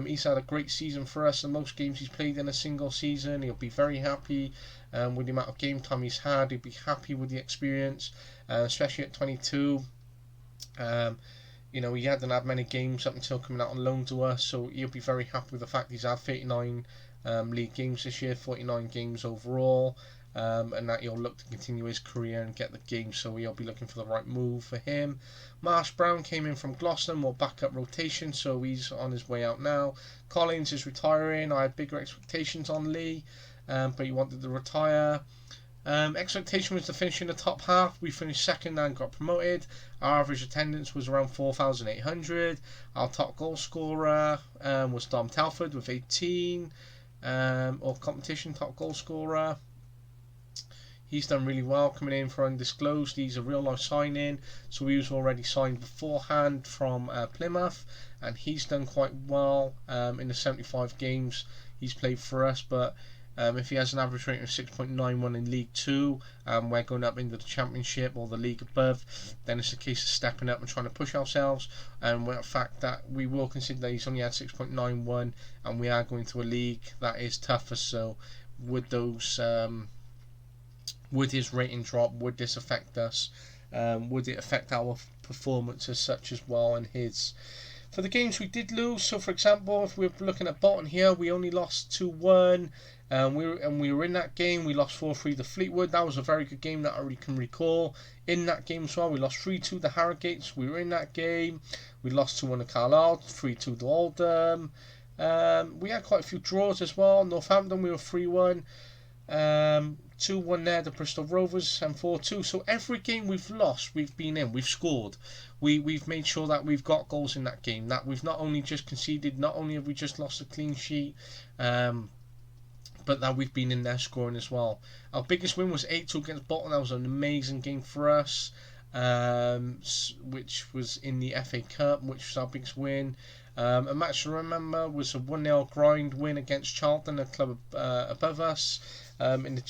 He's had a great season for us, and most games he's played in a single season. He'll be very happy with the amount of game time he's had. He'll be happy with the experience, especially at 22. You know, he hadn't had many games up until coming out on loan to us, so he'll be very happy with the fact he's had 39 league games this year, 49 games overall, and that he'll look to continue his career and get the games, so he'll be looking for the right move for him. Marsh Brown came in from Gloucester, more backup rotation, so he's on his way out now. Collins is retiring. I had bigger expectations on Lee, but he wanted to retire. Expectation was to finish in the top half. We finished second and got promoted. Our average attendance was around 4,800. Our top goal scorer was Dom Telford with 18. Or competition top goal scorer. He's done really well coming in for undisclosed. He's a real life signing, so he was already signed beforehand from Plymouth, and he's done quite well in the 75 games he's played for us. But if he has an average rating of 6.91 in League 2, we're going up into the Championship or the league above, then it's a case of stepping up and trying to push ourselves. And the fact that we will consider that he's only had 6.91 and we are going to a league that is tougher, so would those would his rating drop? Would this affect us? Would it affect our performance as such as well and his? For the games we did lose, so for example, if we're looking at Bolton here, we only lost 2-1. We were in that game. We lost 4-3 to Fleetwood. That was a very good game that I really can recall. In that game as well, we lost 3-2 to Harrogates. We were in that game. We lost 2-1 to Carlisle, 3-2 to Oldham. We had quite a few draws as well. Northampton, we were 3-1. 2-1 there to Bristol Rovers and 4-2. So every game we've lost, we've been in, we've scored. We've made sure that we've got goals in that game. That we've not only just conceded, not only have we just lost a clean sheet, but that we've been in there scoring as well. Our biggest win was 8-2 against Bolton. That was an amazing game for us, which was in the FA Cup, which was our biggest win. A match to remember was a 1-0 grind win against Charlton, a club above us, in the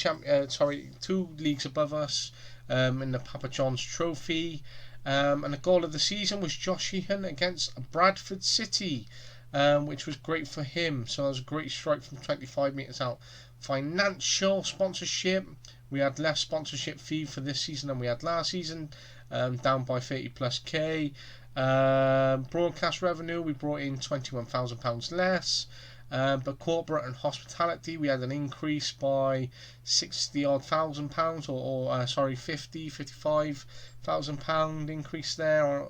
2 leagues above us, in the Papa John's Trophy. And the goal of the season was Josh Sheehan against Bradford City, which was great for him. So that was a great strike from 25 metres out. Financial sponsorship, we had less sponsorship fee for this season than we had last season, down by 30 plus K. Broadcast revenue, we brought in £21,000 less. But corporate and hospitality, we had an increase by 60 odd thousand pounds, £55,000 increase there.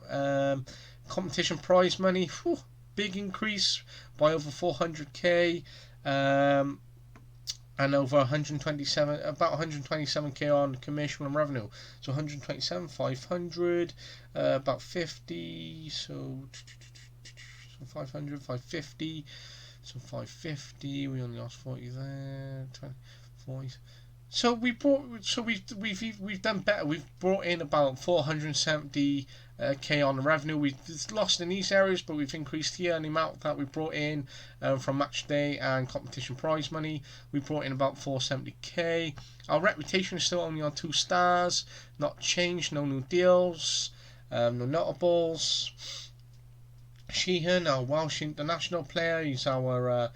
Competition prize money, big increase by over 400k, and over 127k on commission and revenue. So 127, 500, about 50, so 500, 550. So 550, we only lost 40 there, 20, 40. So we've done better. We've brought in about 470k on the revenue. We've lost in these areas, but we've increased here in the amount that we brought in from match day and competition prize money. We brought in about 470k. Our reputation is still only on 2 stars, not changed, no new deals, no notables. Sheehan, our Welsh international player, he's our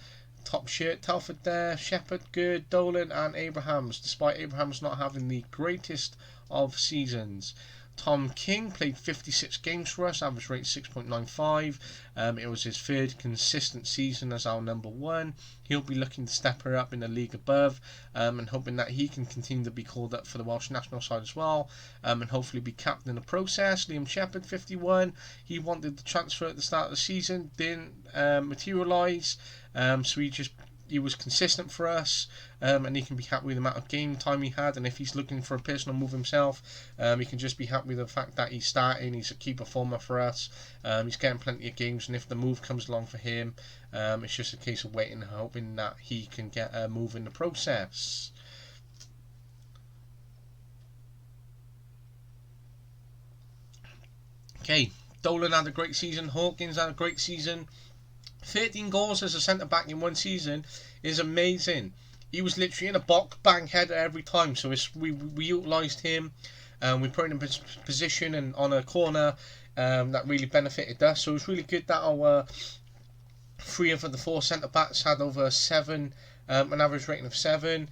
top shirt. Telford there, Shepherd good, Dolan and Abrahams, despite Abrahams not having the greatest of seasons. Tom King played 56 games for us, average rate 6.95. It was his 3rd consistent season as our number 1. He'll be looking to step her up in the league above, and hoping that he can continue to be called up for the Welsh national side as well, and hopefully be captain in the process. Liam Shepherd, 51. He wanted the transfer at the start of the season, didn't materialise, so he was consistent for us, and he can be happy with the amount of game time he had. And if he's looking for a personal move himself, he can just be happy with the fact that he's starting. He's a key performer for us. He's getting plenty of games, and if the move comes along for him, it's just a case of waiting and hoping that he can get a move in the process. Okay, Dolan had a great season. Hawkins had a great season. 13 goals as a centre-back in one season is amazing. He was literally in a box, bang header every time. So we utilised him. We put him in position and on a corner that really benefited us. So it was really good that our 3 of the 4 centre-backs had over 7, an average rating of 7.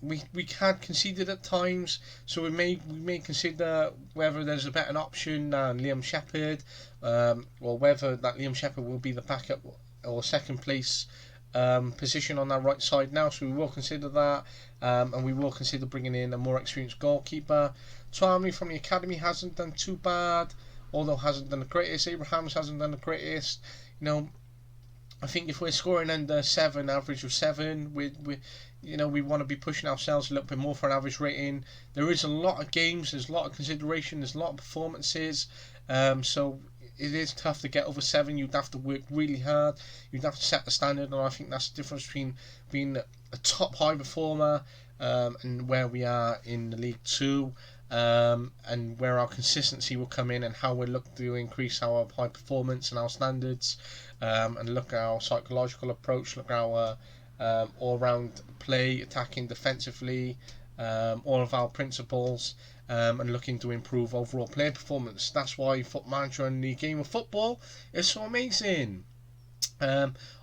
We had conceded at times, so we may consider whether there's a better option than Liam Shepherd, or whether that Liam Shepherd will be the backup or second place position on that right side now. So we will consider that, and we will consider bringing in a more experienced goalkeeper. Twamley from the academy hasn't done too bad, although hasn't done the greatest. Abrahams hasn't done the greatest. I think if we're scoring under 7, average of 7, we want to be pushing ourselves a little bit more for an average rating. There is a lot of games, there's a lot of consideration, there's a lot of performances, so it is tough to get over 7. You'd have to work really hard, you'd have to set the standard, and I think that's the difference between being a top high performer and where we are in the League 2, and where our consistency will come in, and how we look to increase our high performance and our standards, and look at our psychological approach, look at our all-round play, attacking, defensively, all of our principles, and looking to improve overall player performance. That's why Foot Manager and the game of football is so amazing.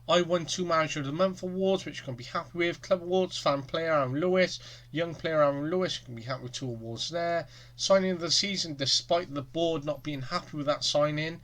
I won 2 Manager of the Month awards, which you can be happy with. Club awards, fan player Aaron Lewis, young player Aaron Lewis, you can be happy with 2 awards there. Signing of the season, despite the board not being happy with that signing,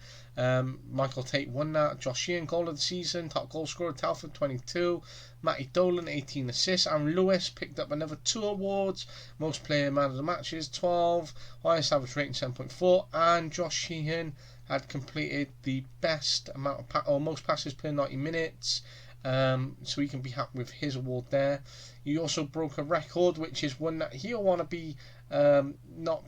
Michael Tate won that. Josh Sheehan, goal of the season. Top goal scorer Telford, 22. Matty Dolan, 18 assists. Aaron Lewis picked up another 2 awards. Most player man of the matches, 12. Highest average rating, 7.4. And Josh Sheehan had completed the best amount of or most passes per 90 minutes. So he can be happy with his award there. He also broke a record, which is one that he'll want to be not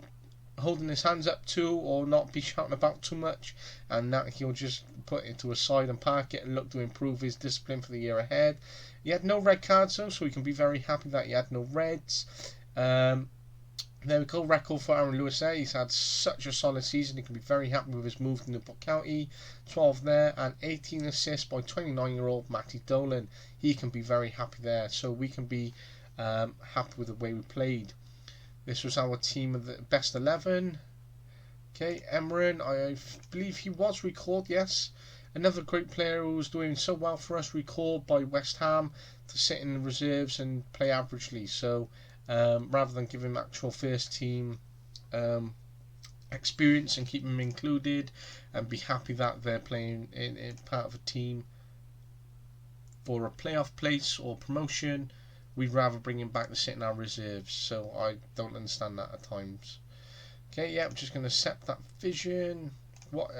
holding his hands up to, or not be shouting about too much, and that he'll just put it to a side and park it and look to improve his discipline for the year ahead. He had no red cards though, so we can be very happy that he had no reds. There we go, record for Aaron Lewis there. He's had such a solid season. He can be very happy with his move to Newport County. 12 there, and 18 assists by 29-year-old Matty Dolan. He can be very happy there, so we can be happy with the way we played. This was our team of the best 11. Okay, Emran, I believe he was recalled, yes. Another great player who was doing so well for us, recalled by West Ham to sit in the reserves and play averagely. So rather than give him actual first team experience and keep him included and be happy that they're playing in part of a team for a playoff place or promotion, we'd rather bring him back to sit in our reserves. So I don't understand that at times. Okay, yeah, I'm just going to set that vision. What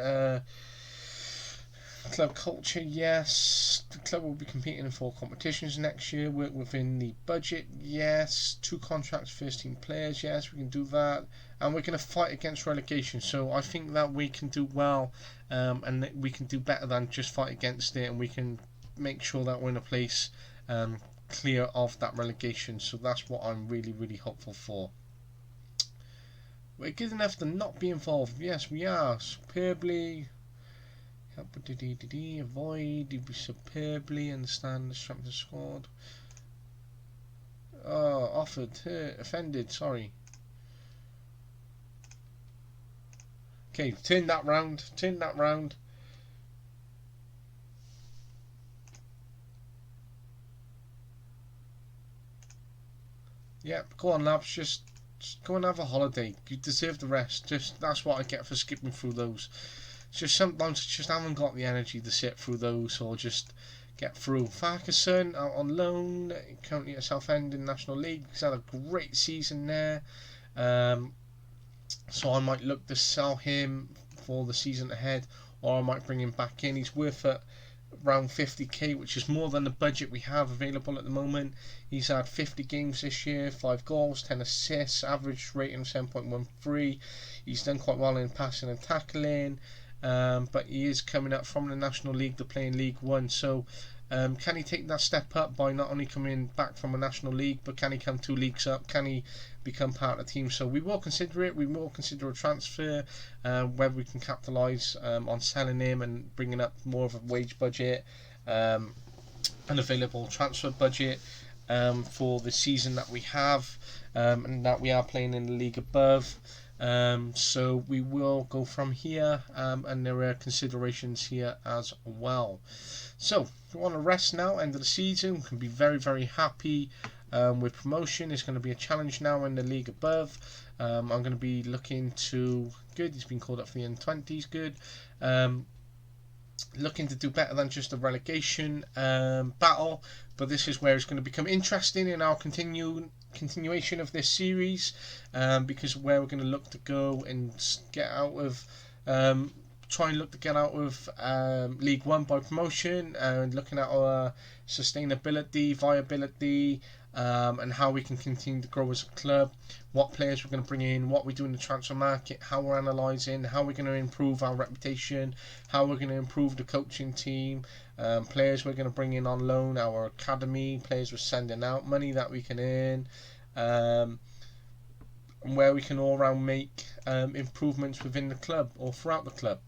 club culture, yes. The club will be competing in 4 competitions next year. Work within the budget, yes. 2 contracts, first team players, yes, we can do that. And we're going to fight against relegation. So I think that we can do well, and that we can do better than just fight against it, and we can make sure that we're in a place clear of that relegation. So that's what I'm really, really hopeful for. We're good enough to not be involved. Yes, we are. Superbly. Avoid. Superbly. Understand the strength of the squad. Oh, offered. Hurt. Offended. Sorry. Okay, turn that round. Turn that round. Yep, go on, lads. Just go and have a holiday. You deserve the rest. That's what I get for skipping through those. Just sometimes I just haven't got the energy to sit through those, or just get through. Farquharson out on loan, currently at Southend in National League. He's had a great season there. So I might look to sell him for the season ahead, or I might bring him back in. He's worth around 50k, which is more than the budget we have available at the moment. He's had 50 games this year, 5 goals, 10 assists, average rating of 7.13. He's done quite well in passing and tackling, but he is coming up from the National League to play in League 1, so Can he take that step up by not only coming back from a national league, but can he come 2 leagues up? Can he become part of the team? So we will consider it. We will consider a transfer, whether we can capitalise on selling him and bringing up more of a wage budget, an available transfer budget for the season that we have, and that we are playing in the league above. So we will go from here, and there are considerations here as well. So if we want to rest now, end of the season, we can be very, very happy with promotion. It's going to be a challenge now in the league above. I'm going to be looking to, good, he's been called up for the N20s, good. Looking to do better than just a relegation battle, but this is where it's going to become interesting in our continuation of this series, because where we're going to look to go and get out of try and look to get out of League One by promotion, and looking at our sustainability, viability, and how we can continue to grow as a club, what players we're going to bring in, what we do in the transfer market, how we're analysing, how we're going to improve our reputation, how we're going to improve the coaching team, players we're going to bring in on loan, our academy, players we're sending out, money that we can earn, and where we can all round make improvements within the club or throughout the club.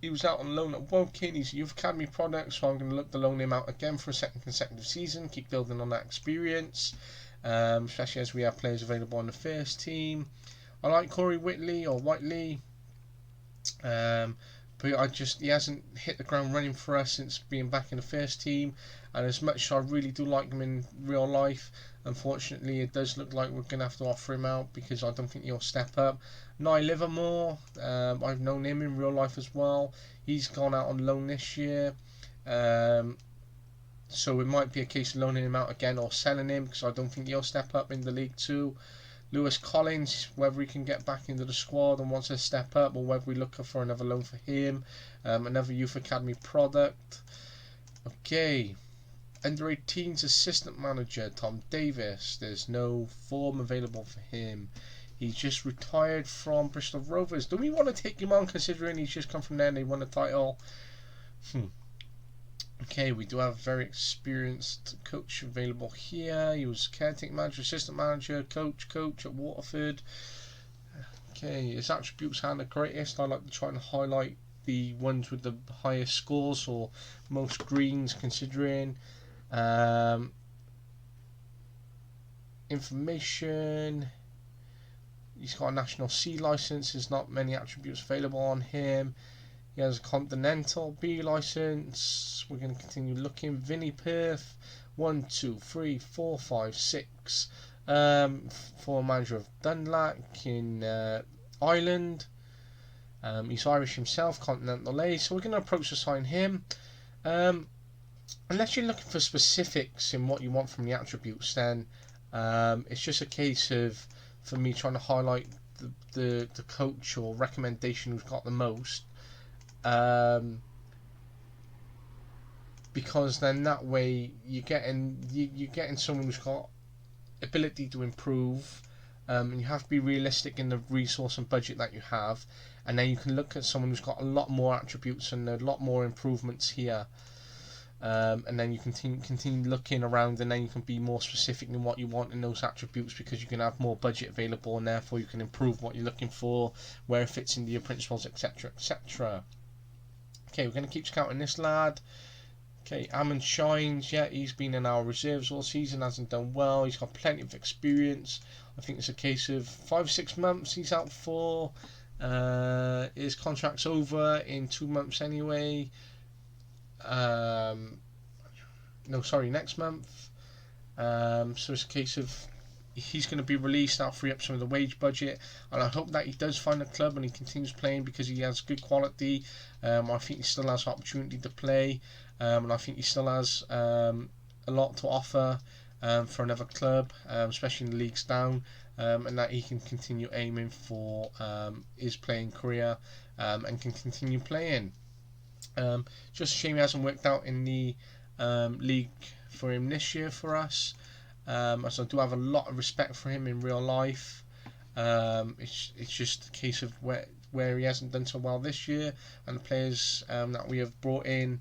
He was out on loan at Woking. He's a youth academy product, so I'm going to look to loan him out again for a second consecutive season, keep building on that experience, especially as we have players available on the first team. I like Corey Whitley or Whiteley, but he hasn't hit the ground running for us since being back in the first team, and as much as I really do like him in real life, unfortunately it does look like we're going to have to offer him out because I don't think he'll step up. Nye Livermore, I've known him in real life as well. He's gone out on loan this year, so it might be a case of loaning him out again or selling him because I don't think he'll step up in the League 2. Lewis Collins, whether he can get back into the squad and wants to step up, or whether we look for another loan for him, another youth academy product. Okay, under 18s assistant manager Tom Davis, there's no form available for him. He's just retired from Bristol Rovers. Do we want to take him on considering he's just come from there and they won a title? Okay, we do have a very experienced coach available here. He was caretaker manager, assistant manager, coach at Waterford. Okay, his attributes aren't the greatest. I like to try and highlight the ones with the highest scores or most greens considering. Information. He's got a National C licence. There's not many attributes available on him. He has a Continental B licence. We're going to continue looking. Vinnie Perth, 1, 2, 3, 4, 5, 6. Former manager of Dunlac in Ireland. He's Irish himself, Continental A. So we're going to approach to sign him. Unless you're looking for specifics in what you want from the attributes, then it's just a case of, for me, trying to highlight the coach or recommendation who's got the most, because then that way you're getting someone who's got ability to improve, and you have to be realistic in the resource and budget that you have, and then you can look at someone who's got a lot more attributes and a lot more improvements here. And then you continue looking around, and then you can be more specific in what you want in those attributes because you can have more budget available, and therefore you can improve what you're looking for, where it fits into your principles, etc, etc. Okay, we're going to keep scouting this lad. Okay, Ammon Shines, yeah, he's been in our reserves all season, hasn't done well. He's got plenty of experience. I think it's a case of 5-6 months he's out for. His contract's over in 2 months anyway. Next month. So it's a case of he's going to be released. That'll free up some of the wage budget, and I hope that he does find a club and he continues playing because he has good quality. I think he still has opportunity to play, and I think he still has a lot to offer for another club, especially in the leagues down, and that he can continue aiming for his playing career and can continue playing. Just a shame he hasn't worked out in the league for him this year for us, as I do have a lot of respect for him in real life. It's just a case of where he hasn't done so well this year, and the players that we have brought in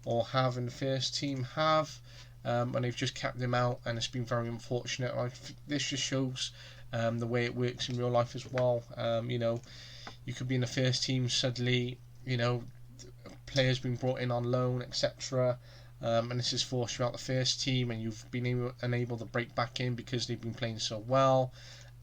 or have in the first team have, and they've just kept him out, and it's been very unfortunate. This just shows the way it works in real life as well. You could be in the first team, suddenly, players being brought in on loan, etc. And this has forced you out the first team, and you've been unable to break back in because they've been playing so well.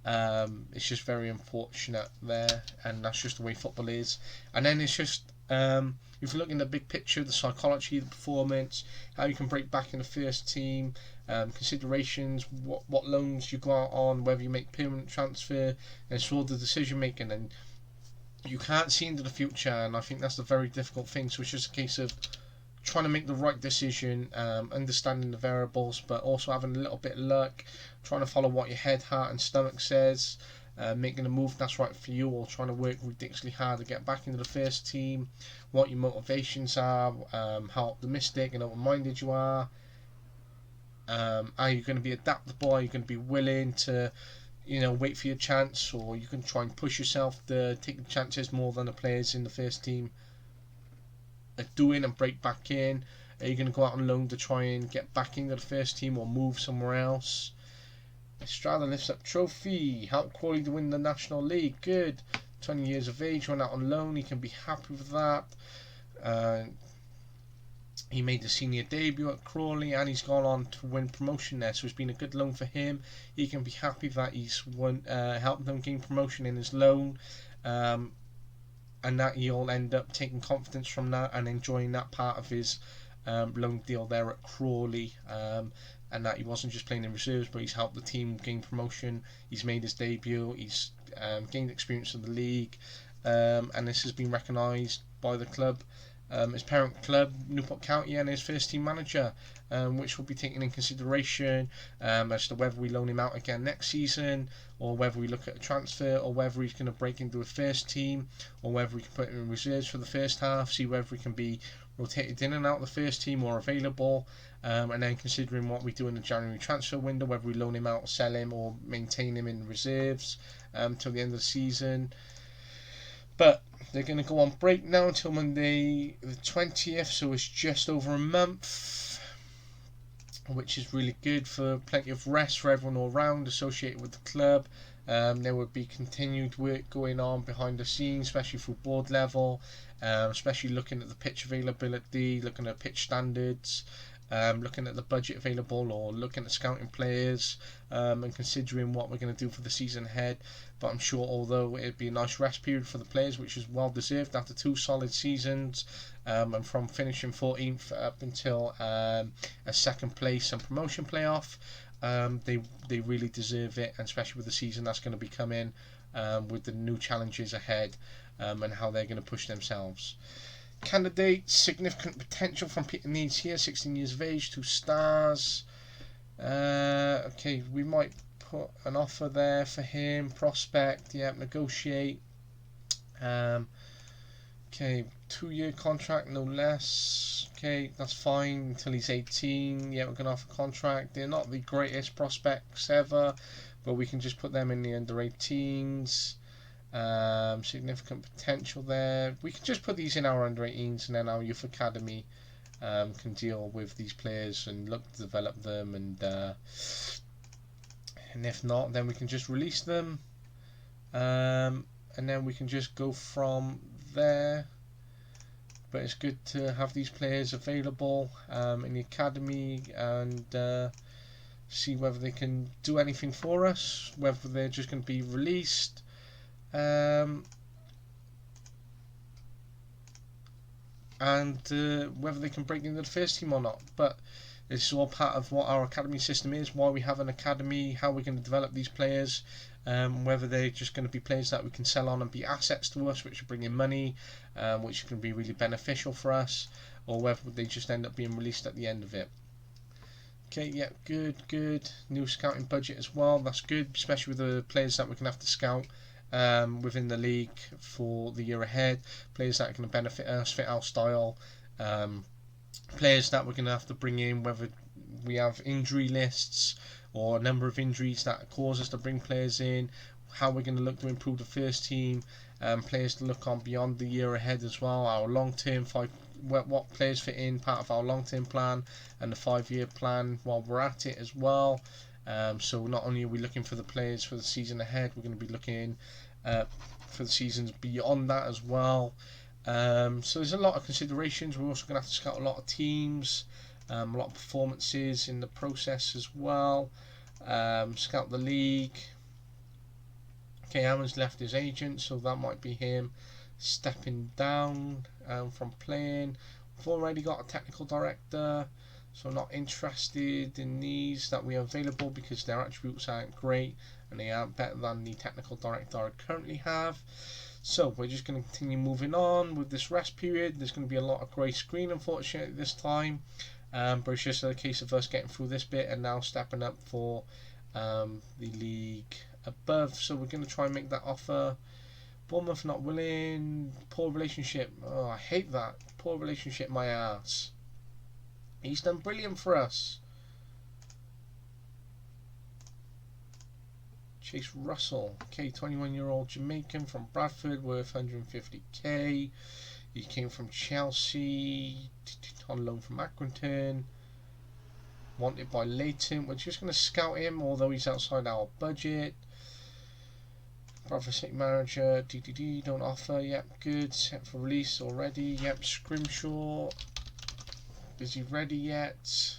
It's just very unfortunate there, and that's just the way football is. And then it's just, if you look in the big picture, the psychology, the performance, how you can break back in the first team, considerations, what loans you go out on, whether you make permanent transfer, and sort of the decision making, and you can't see into the future, and I think that's the very difficult thing. So it's just a case of trying to make the right decision, understanding the variables, but also having a little bit of luck, trying to follow what your head, heart and stomach says, making a move that's right for you, or trying to work ridiculously hard to get back into the first team, what your motivations are, how optimistic and open-minded you are. Are you going to be adaptable? Are you going to be willing to wait for your chance, or you can try and push yourself to take the chances more than the players in the first team are doing and break back in? Are you going to go out on loan to try and get back into the first team, or move somewhere else? Estrada lifts up trophy, helped Crawley to win the National League. Good. 20 years of age, went out on loan. He can be happy with that. He made the senior debut at Crawley, and he's gone on to win promotion there, so it's been a good loan for him. He can be happy that he's helped them gain promotion in his loan, and that he'll end up taking confidence from that and enjoying that part of his loan deal there at Crawley, and that he wasn't just playing in reserves, but he's helped the team gain promotion. He's made his debut, he's gained experience in the league, and this has been recognised by the club, his parent club, Newport County, and his first team manager, which will be taken in consideration as to whether we loan him out again next season, or whether we look at a transfer, or whether he's going to break into a first team, or whether we can put him in reserves for the first half, see whether he can be rotated in and out of the first team or available, and then considering what we do in the January transfer window, whether we loan him out, sell him, or maintain him in reserves till the end of the season. But they're going to go on break now until Monday the 20th, so it's just over a month, which is really good, for plenty of rest for everyone all around associated with the club. There would be continued work going on behind the scenes, especially through board level, especially looking at the pitch availability, looking at pitch standards, looking at the budget available, or looking at scouting players, and considering what we're going to do for the season ahead. But I'm sure, although it'd be a nice rest period for the players, which is well deserved after 2 solid seasons, and from finishing 14th up until a second place and promotion playoff, they really deserve it, and especially with the season that's going to be coming, with the new challenges ahead, and how they're going to push themselves. Candidates, significant potential from Peter Needs here, 16 years of age, 2 stars. Okay, we might put an offer there for him. Prospect, yeah, negotiate. Okay, 2-year contract, no less. Okay, that's fine until he's 18. Yeah, we're going to offer a contract. They're not the greatest prospects ever, but we can just put them in the under 18s. Significant potential there. We can just put these in our under 18s, and then our youth academy can deal with these players and look to develop them, and if not, then we can just release them, and then we can just go from there. But it's good to have these players available in the academy, and see whether they can do anything for us, whether they're just going to be released, and whether they can break into the first team or not. But this is all part of what our academy system is, why we have an academy, how we're going to develop these players, whether they're just going to be players that we can sell on and be assets to us, which will bring in money, which can be really beneficial for us, or whether they just end up being released at the end of it. Okay, yeah, good. New scouting budget as well, that's good, especially with the players that we're going to have to scout within the league for the year ahead, players that are going to benefit us, fit our style, players that we're going to have to bring in, whether we have injury lists or a number of injuries that cause us to bring players in, how we're going to look to improve the first team, players to look on beyond the year ahead as well, our long-term what players fit in, part of our long-term plan and the 5-year plan while we're at it as well. So not only are we looking for the players for the season ahead, we're going to be looking for the seasons beyond that as well. So there's a lot of considerations. We're also going to have to scout a lot of teams, a lot of performances in the process as well. Scout the league. Okay, Aaron's left his agent, so that might be him stepping down from playing. We've already got a technical director, so not interested in these that we are available because their attributes aren't great and they aren't better than the technical director I currently have. So we're just going to continue moving on with this rest period. There's going to be a lot of grey screen unfortunately this time, but it's just a case of us getting through this bit and now stepping up for the league above. So we're going to try and make that offer. Bournemouth not willing. Poor relationship. Oh, I hate that. Poor relationship, my ass. He's done brilliant for us. Chase Russell. Okay, 21-year-old Jamaican from Bradford, worth 150k. He came from Chelsea, on loan from Accrington. Wanted by Leighton. We're just going to scout him, although he's outside our budget. Bradford City manager, DDD, don't offer. Yep, good. Set for release already. Yep, Scrimshaw. Is he ready yet?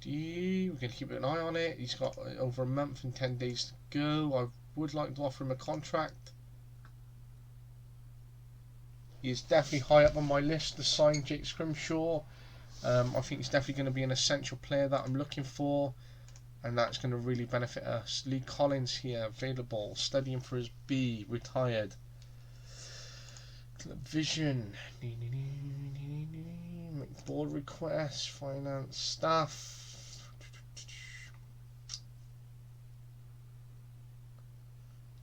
We're going to keep an eye on it. He's got over a month and 10 days to go. I would like to offer him a contract. He is definitely high up on my list to sign, Jake Scrimshaw. I think he's definitely going to be an essential player that I'm looking for, and that's going to really benefit us. Lee Collins here, available, studying for his B, retired. Vision, make board requests, finance staff.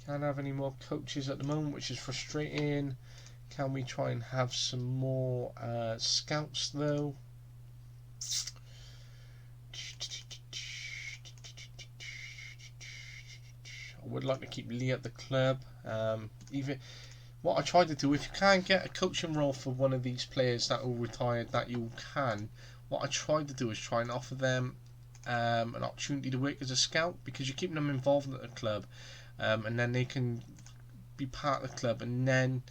Can't have any more coaches at the moment, which is frustrating. Can we try and have some more scouts though? I would like to keep Lee at the club. Even what I try to do, if you can't get a coaching role for one of these players that are retired, that you can, what I try to do is try and offer them an opportunity to work as a scout, because you're keeping them involved at the club, and then they can be part of the club, and then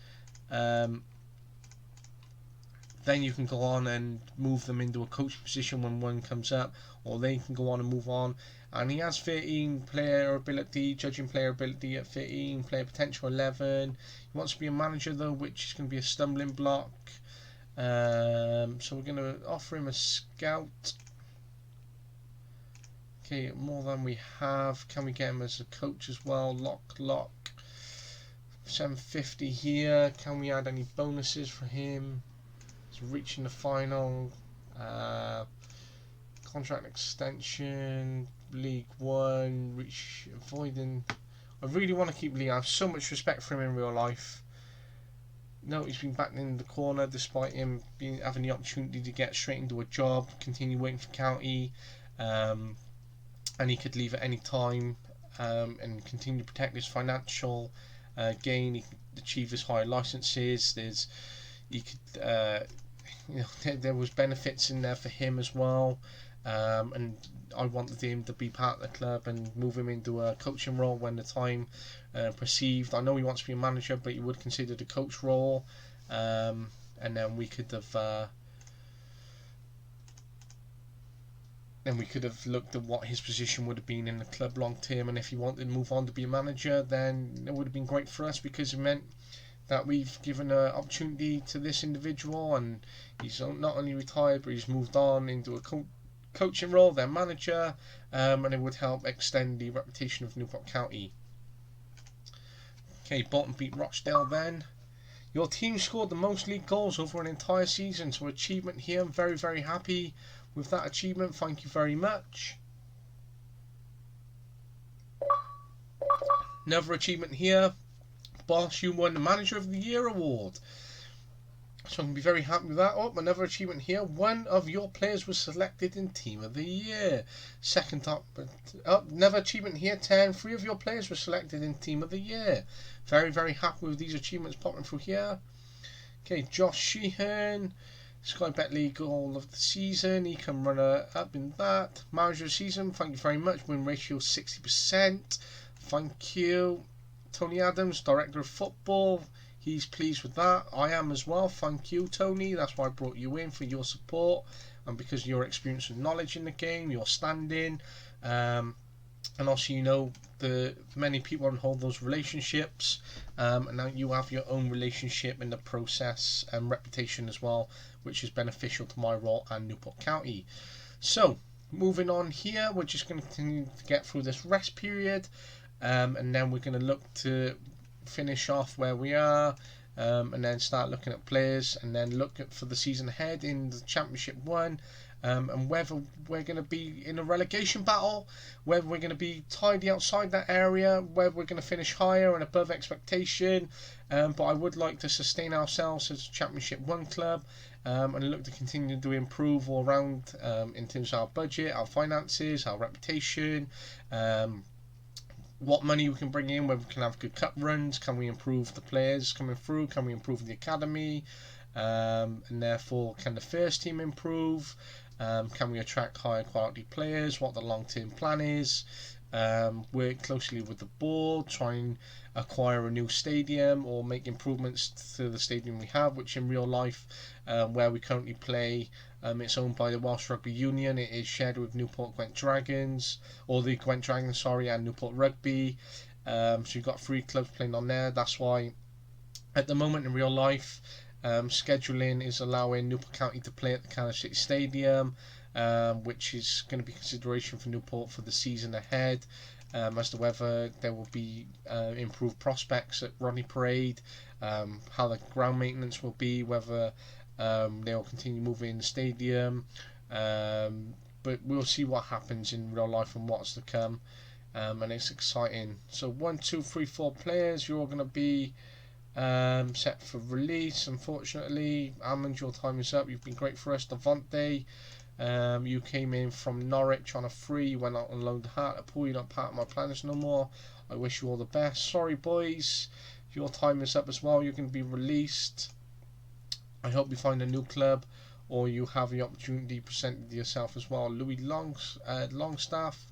you can go on and move them into a coaching position when one comes up, or they can go on and move on. And he has 13 player ability, judging player ability at 13, player potential 11. He wants to be a manager though, which is going to be a stumbling block. So we're going to offer him a scout. Okay, more than we have. Can we get him as a coach as well? Lock. 750 here. Can we add any bonuses for him? He's reaching the final. Contract extension. League One. Avoiding. I really want to keep Lee. I have so much respect for him in real life. No, he's been backed in the corner despite him having the opportunity to get straight into a job, continue waiting for county, and he could leave at any time, and continue to protect his financial gain. He could achieve his higher licenses. There was benefits in there for him as well, and I wanted him to be part of the club and move him into a coaching role when the time perceived. I know he wants to be a manager, but he would consider the coach role, and then we could have looked at what his position would have been in the club long term, and if he wanted to move on to be a manager, then it would have been great for us, because it meant that we've given an opportunity to this individual, and he's not only retired, but he's moved on into a coaching role, their manager, and it would help extend the reputation of Newport County. Okay, Bolton beat Rochdale then. Your team scored the most league goals over an entire season, so achievement here. I'm very, very happy with that achievement. Thank you very much. Another achievement here. Boss, you won the Manager of the Year award. So I can be very happy with that. Oh, another achievement here. One of your players was selected in Team of the Year. Second top. Another achievement here. 10. 3 of your players were selected in Team of the Year. Very, very happy with these achievements popping through here. Okay, Josh Sheehan, Sky Bet League goal of the season. He can runner up in that. Manager of the season, thank you very much. Win ratio 60%. Thank you. Tony Adams, Director of Football. He's pleased with that. I am as well. Thank you, Tony. That's why I brought you in, for your support and because of your experience and knowledge in the game, your standing. And also, the many people don't hold those relationships, and now you have your own relationship in the process and reputation as well, which is beneficial to my role and Newport County. So moving on here, we're just going to continue to get through this rest period, and then we're going to look to finish off where we are, and then start looking at players, and then look at for the season ahead in the Championship 1. And whether we're going to be in a relegation battle, whether we're going to be tidy outside that area, whether we're going to finish higher and above expectation. But I would like to sustain ourselves as a Championship 1 club, and look to continue to improve all around, in terms of our budget, our finances, our reputation, what money we can bring in, whether we can have good cup runs, can we improve the players coming through, can we improve the academy, and therefore can the first team improve. Can we attract higher quality players? What the long-term plan is? Work closely with the board, try and acquire a new stadium or make improvements to the stadium we have, which in real life, where we currently play, it's owned by the Welsh Rugby Union. It is shared with Newport Gwent Dragons, or the Gwent Dragons, and Newport Rugby. So you've got 3 clubs playing on there. That's why at the moment in real life, scheduling is allowing Newport County to play at the Cardiff City Stadium, which is going to be consideration for Newport for the season ahead, as to whether there will be improved prospects at Rodney Parade, how the ground maintenance will be, whether they will continue moving in the stadium, but we'll see what happens in real life and what's to come, and it's exciting. So 1, 2, 3, 4 players, you're all going to be set for release. Unfortunately, Hammond, your time is up. You've been great for us. Devontae, you came in from Norwich on a free. You went out on loan to Hartlepool. You're not part of my plans no more. I wish you all the best. Sorry, boys, your time is up as well. You're going to be released. I hope you find a new club, or you have the opportunity presented to yourself as well. Louis Longstaff,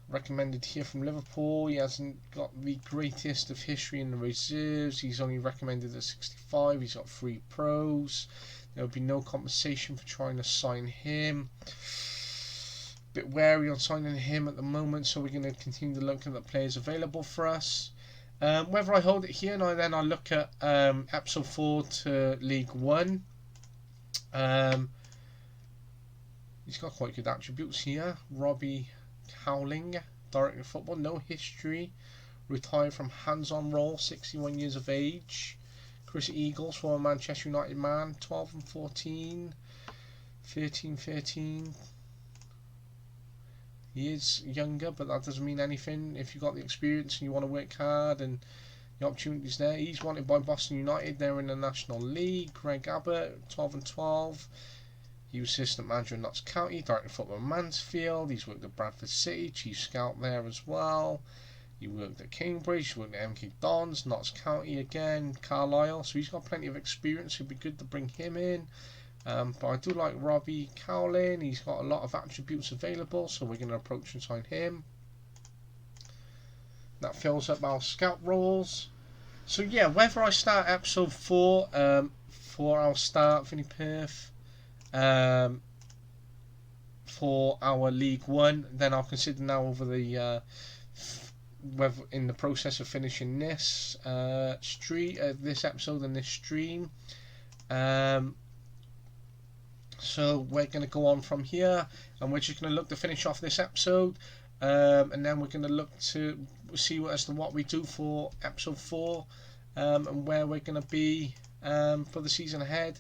recommended here from Liverpool. He hasn't got the greatest of history in the reserves. He's only recommended at 65. He's got 3 pros. There will be no compensation for trying to sign him. Bit wary on signing him at the moment, so we're going to continue to look at the players available for us. Whether I hold it here and then I look at episode 4 to League 1. He's got quite good attributes here. Robbie Howling, Director of Football, no history, retired from hands-on role, 61 years of age. Chris Eagles, former Manchester United man, 12 and 14, 13. He is younger, but that doesn't mean anything. If you've got the experience and you want to work hard and the opportunities there. He's wanted by Boston United. They're in the National League. Greg Abbott, 12 and 12. He was assistant manager in Notts County, director of football in Mansfield. He's worked at Bradford City, chief scout there as well. He worked at Cambridge, he worked at MK Dons, Notts County again, Carlisle. So he's got plenty of experience. It'd be good to bring him in. But I do like Robbie Cowlin. He's got a lot of attributes available, so we're going to approach and sign him. That fills up our scout roles. So yeah, whether I start episode 4, I'll start Vinnie Perth. For our League 1, then I'll consider now over the whether in the process of finishing this this episode and this stream. So we're going to go on from here, and we're just going to look to finish off this episode, and then we're going to look to see as to what we do for episode 4, and where we're going to be for the season ahead.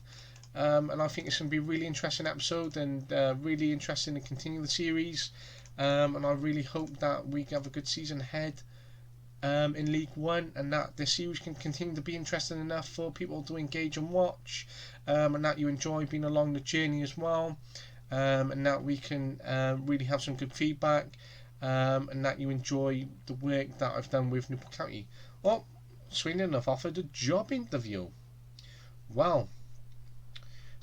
And I think it's going to be a really interesting episode, and really interesting to continue the series, and I really hope that we have a good season ahead in League 1, and that this series can continue to be interesting enough for people to engage and watch, and that you enjoy being along the journey as well, and that we can really have some good feedback, and that you enjoy the work that I've done with Newport County. Oh, sweet enough, offered a job interview. Well,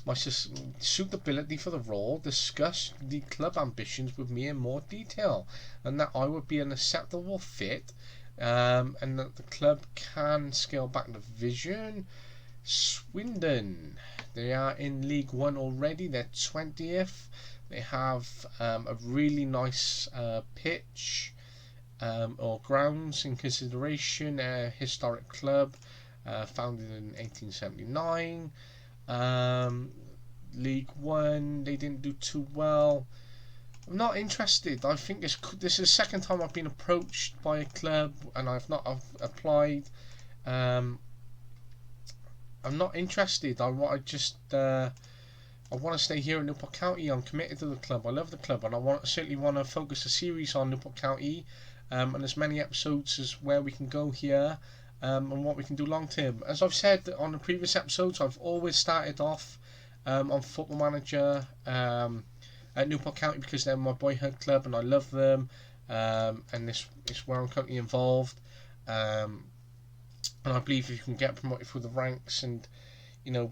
my suitability for the role, discussed the club ambitions with me in more detail, and that I would be an acceptable fit, and that the club can scale back the division. Swindon, they are in League One already. They're 20th. They have a really nice pitch or grounds in consideration. A historic club, founded in 1879. League One, they didn't do too well. I'm not interested. I think this is the second time I've been approached by a club and I've applied. I'm not interested. I want to stay here in Newport County. I'm committed to the club. I love the club, and I certainly want to focus a series on Newport County, and as many episodes as where we can go here, and what we can do long term. As I've said on the previous episodes, I've always started off on Football Manager at Newport County because they're my boyhood club and I love them, and this is where I'm currently involved. And I believe if you can get promoted through the ranks and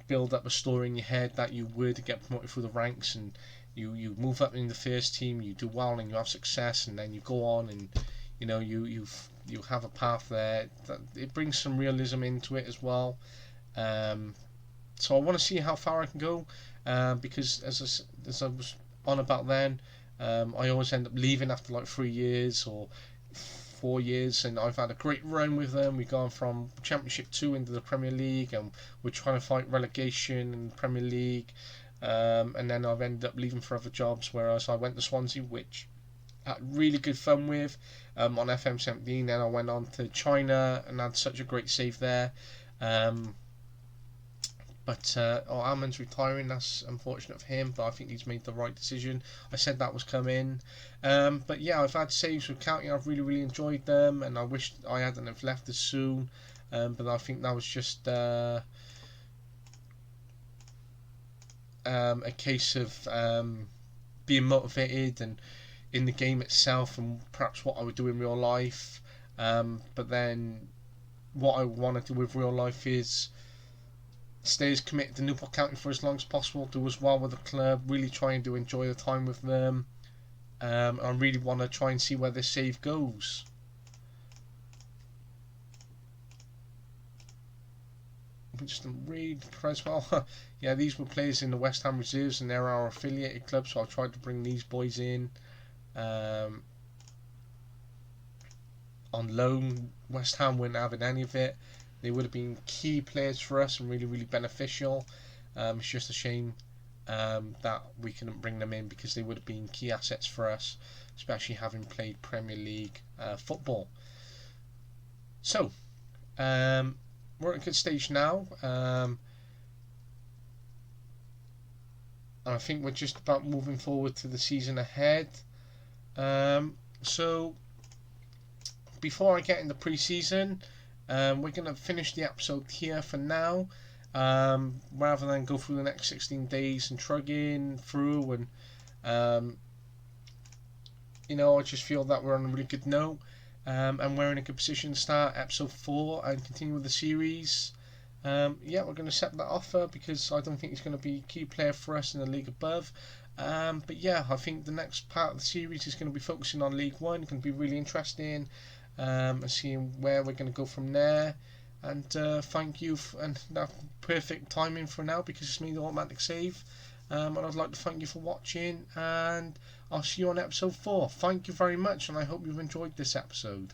build up a story in your head that you would get promoted through the ranks, and you move up in the first team, you do well and you have success, and then you go on and you have a path there. It brings some realism into it as well. So I want to see how far I can go, because as I was on about then, I always end up leaving after like 3 years or 4 years, and I've had a great run with them. We've gone from Championship 2 into the Premier League, and we're trying to fight relegation in the Premier League, and then I've ended up leaving for other jobs, whereas I went to Swansea, which I had really good fun with, on FM21. Then I went on to China and had such a great save there. But Alman's retiring. That's unfortunate for him, but I think he's made the right decision. I said that was coming. But yeah, I've had saves with County. I've really enjoyed them, and I wish I hadn't have left as soon. But I think that was just a case of being motivated and in the game itself, and perhaps what I would do in real life. But then what I want to do with real life is stay as committed to Newport County for as long as possible, do as well with the club, really trying to enjoy the time with them. I really want to try and see where this save goes. I'm just read as well. Yeah, these were players in the West Ham reserves, and they're our affiliated club, so I tried to bring these boys in on loan. West Ham weren't having any of it. They would have been key players for us and really beneficial. It's just a shame that we couldn't bring them in, because they would have been key assets for us, especially having played Premier League football. So, we're at a good stage now. And I think we're just about moving forward to the season ahead. So, before I get into pre-season, we're going to finish the episode here for now, rather than go through the next 16 days and trugging through, and I just feel that we're on a really good note, and we're in a good position to start episode 4 and continue with the series. We're going to set that offer, because I don't think he's going to be a key player for us in the league above. But yeah, I think the next part of the series is going to be focusing on League One. It's going to be really interesting, and seeing where we're going to go from there. And thank you, and that perfect timing for now, because it's made the automatic save. And I'd like to thank you for watching, and I'll see you on episode 4. Thank you very much, and I hope you've enjoyed this episode.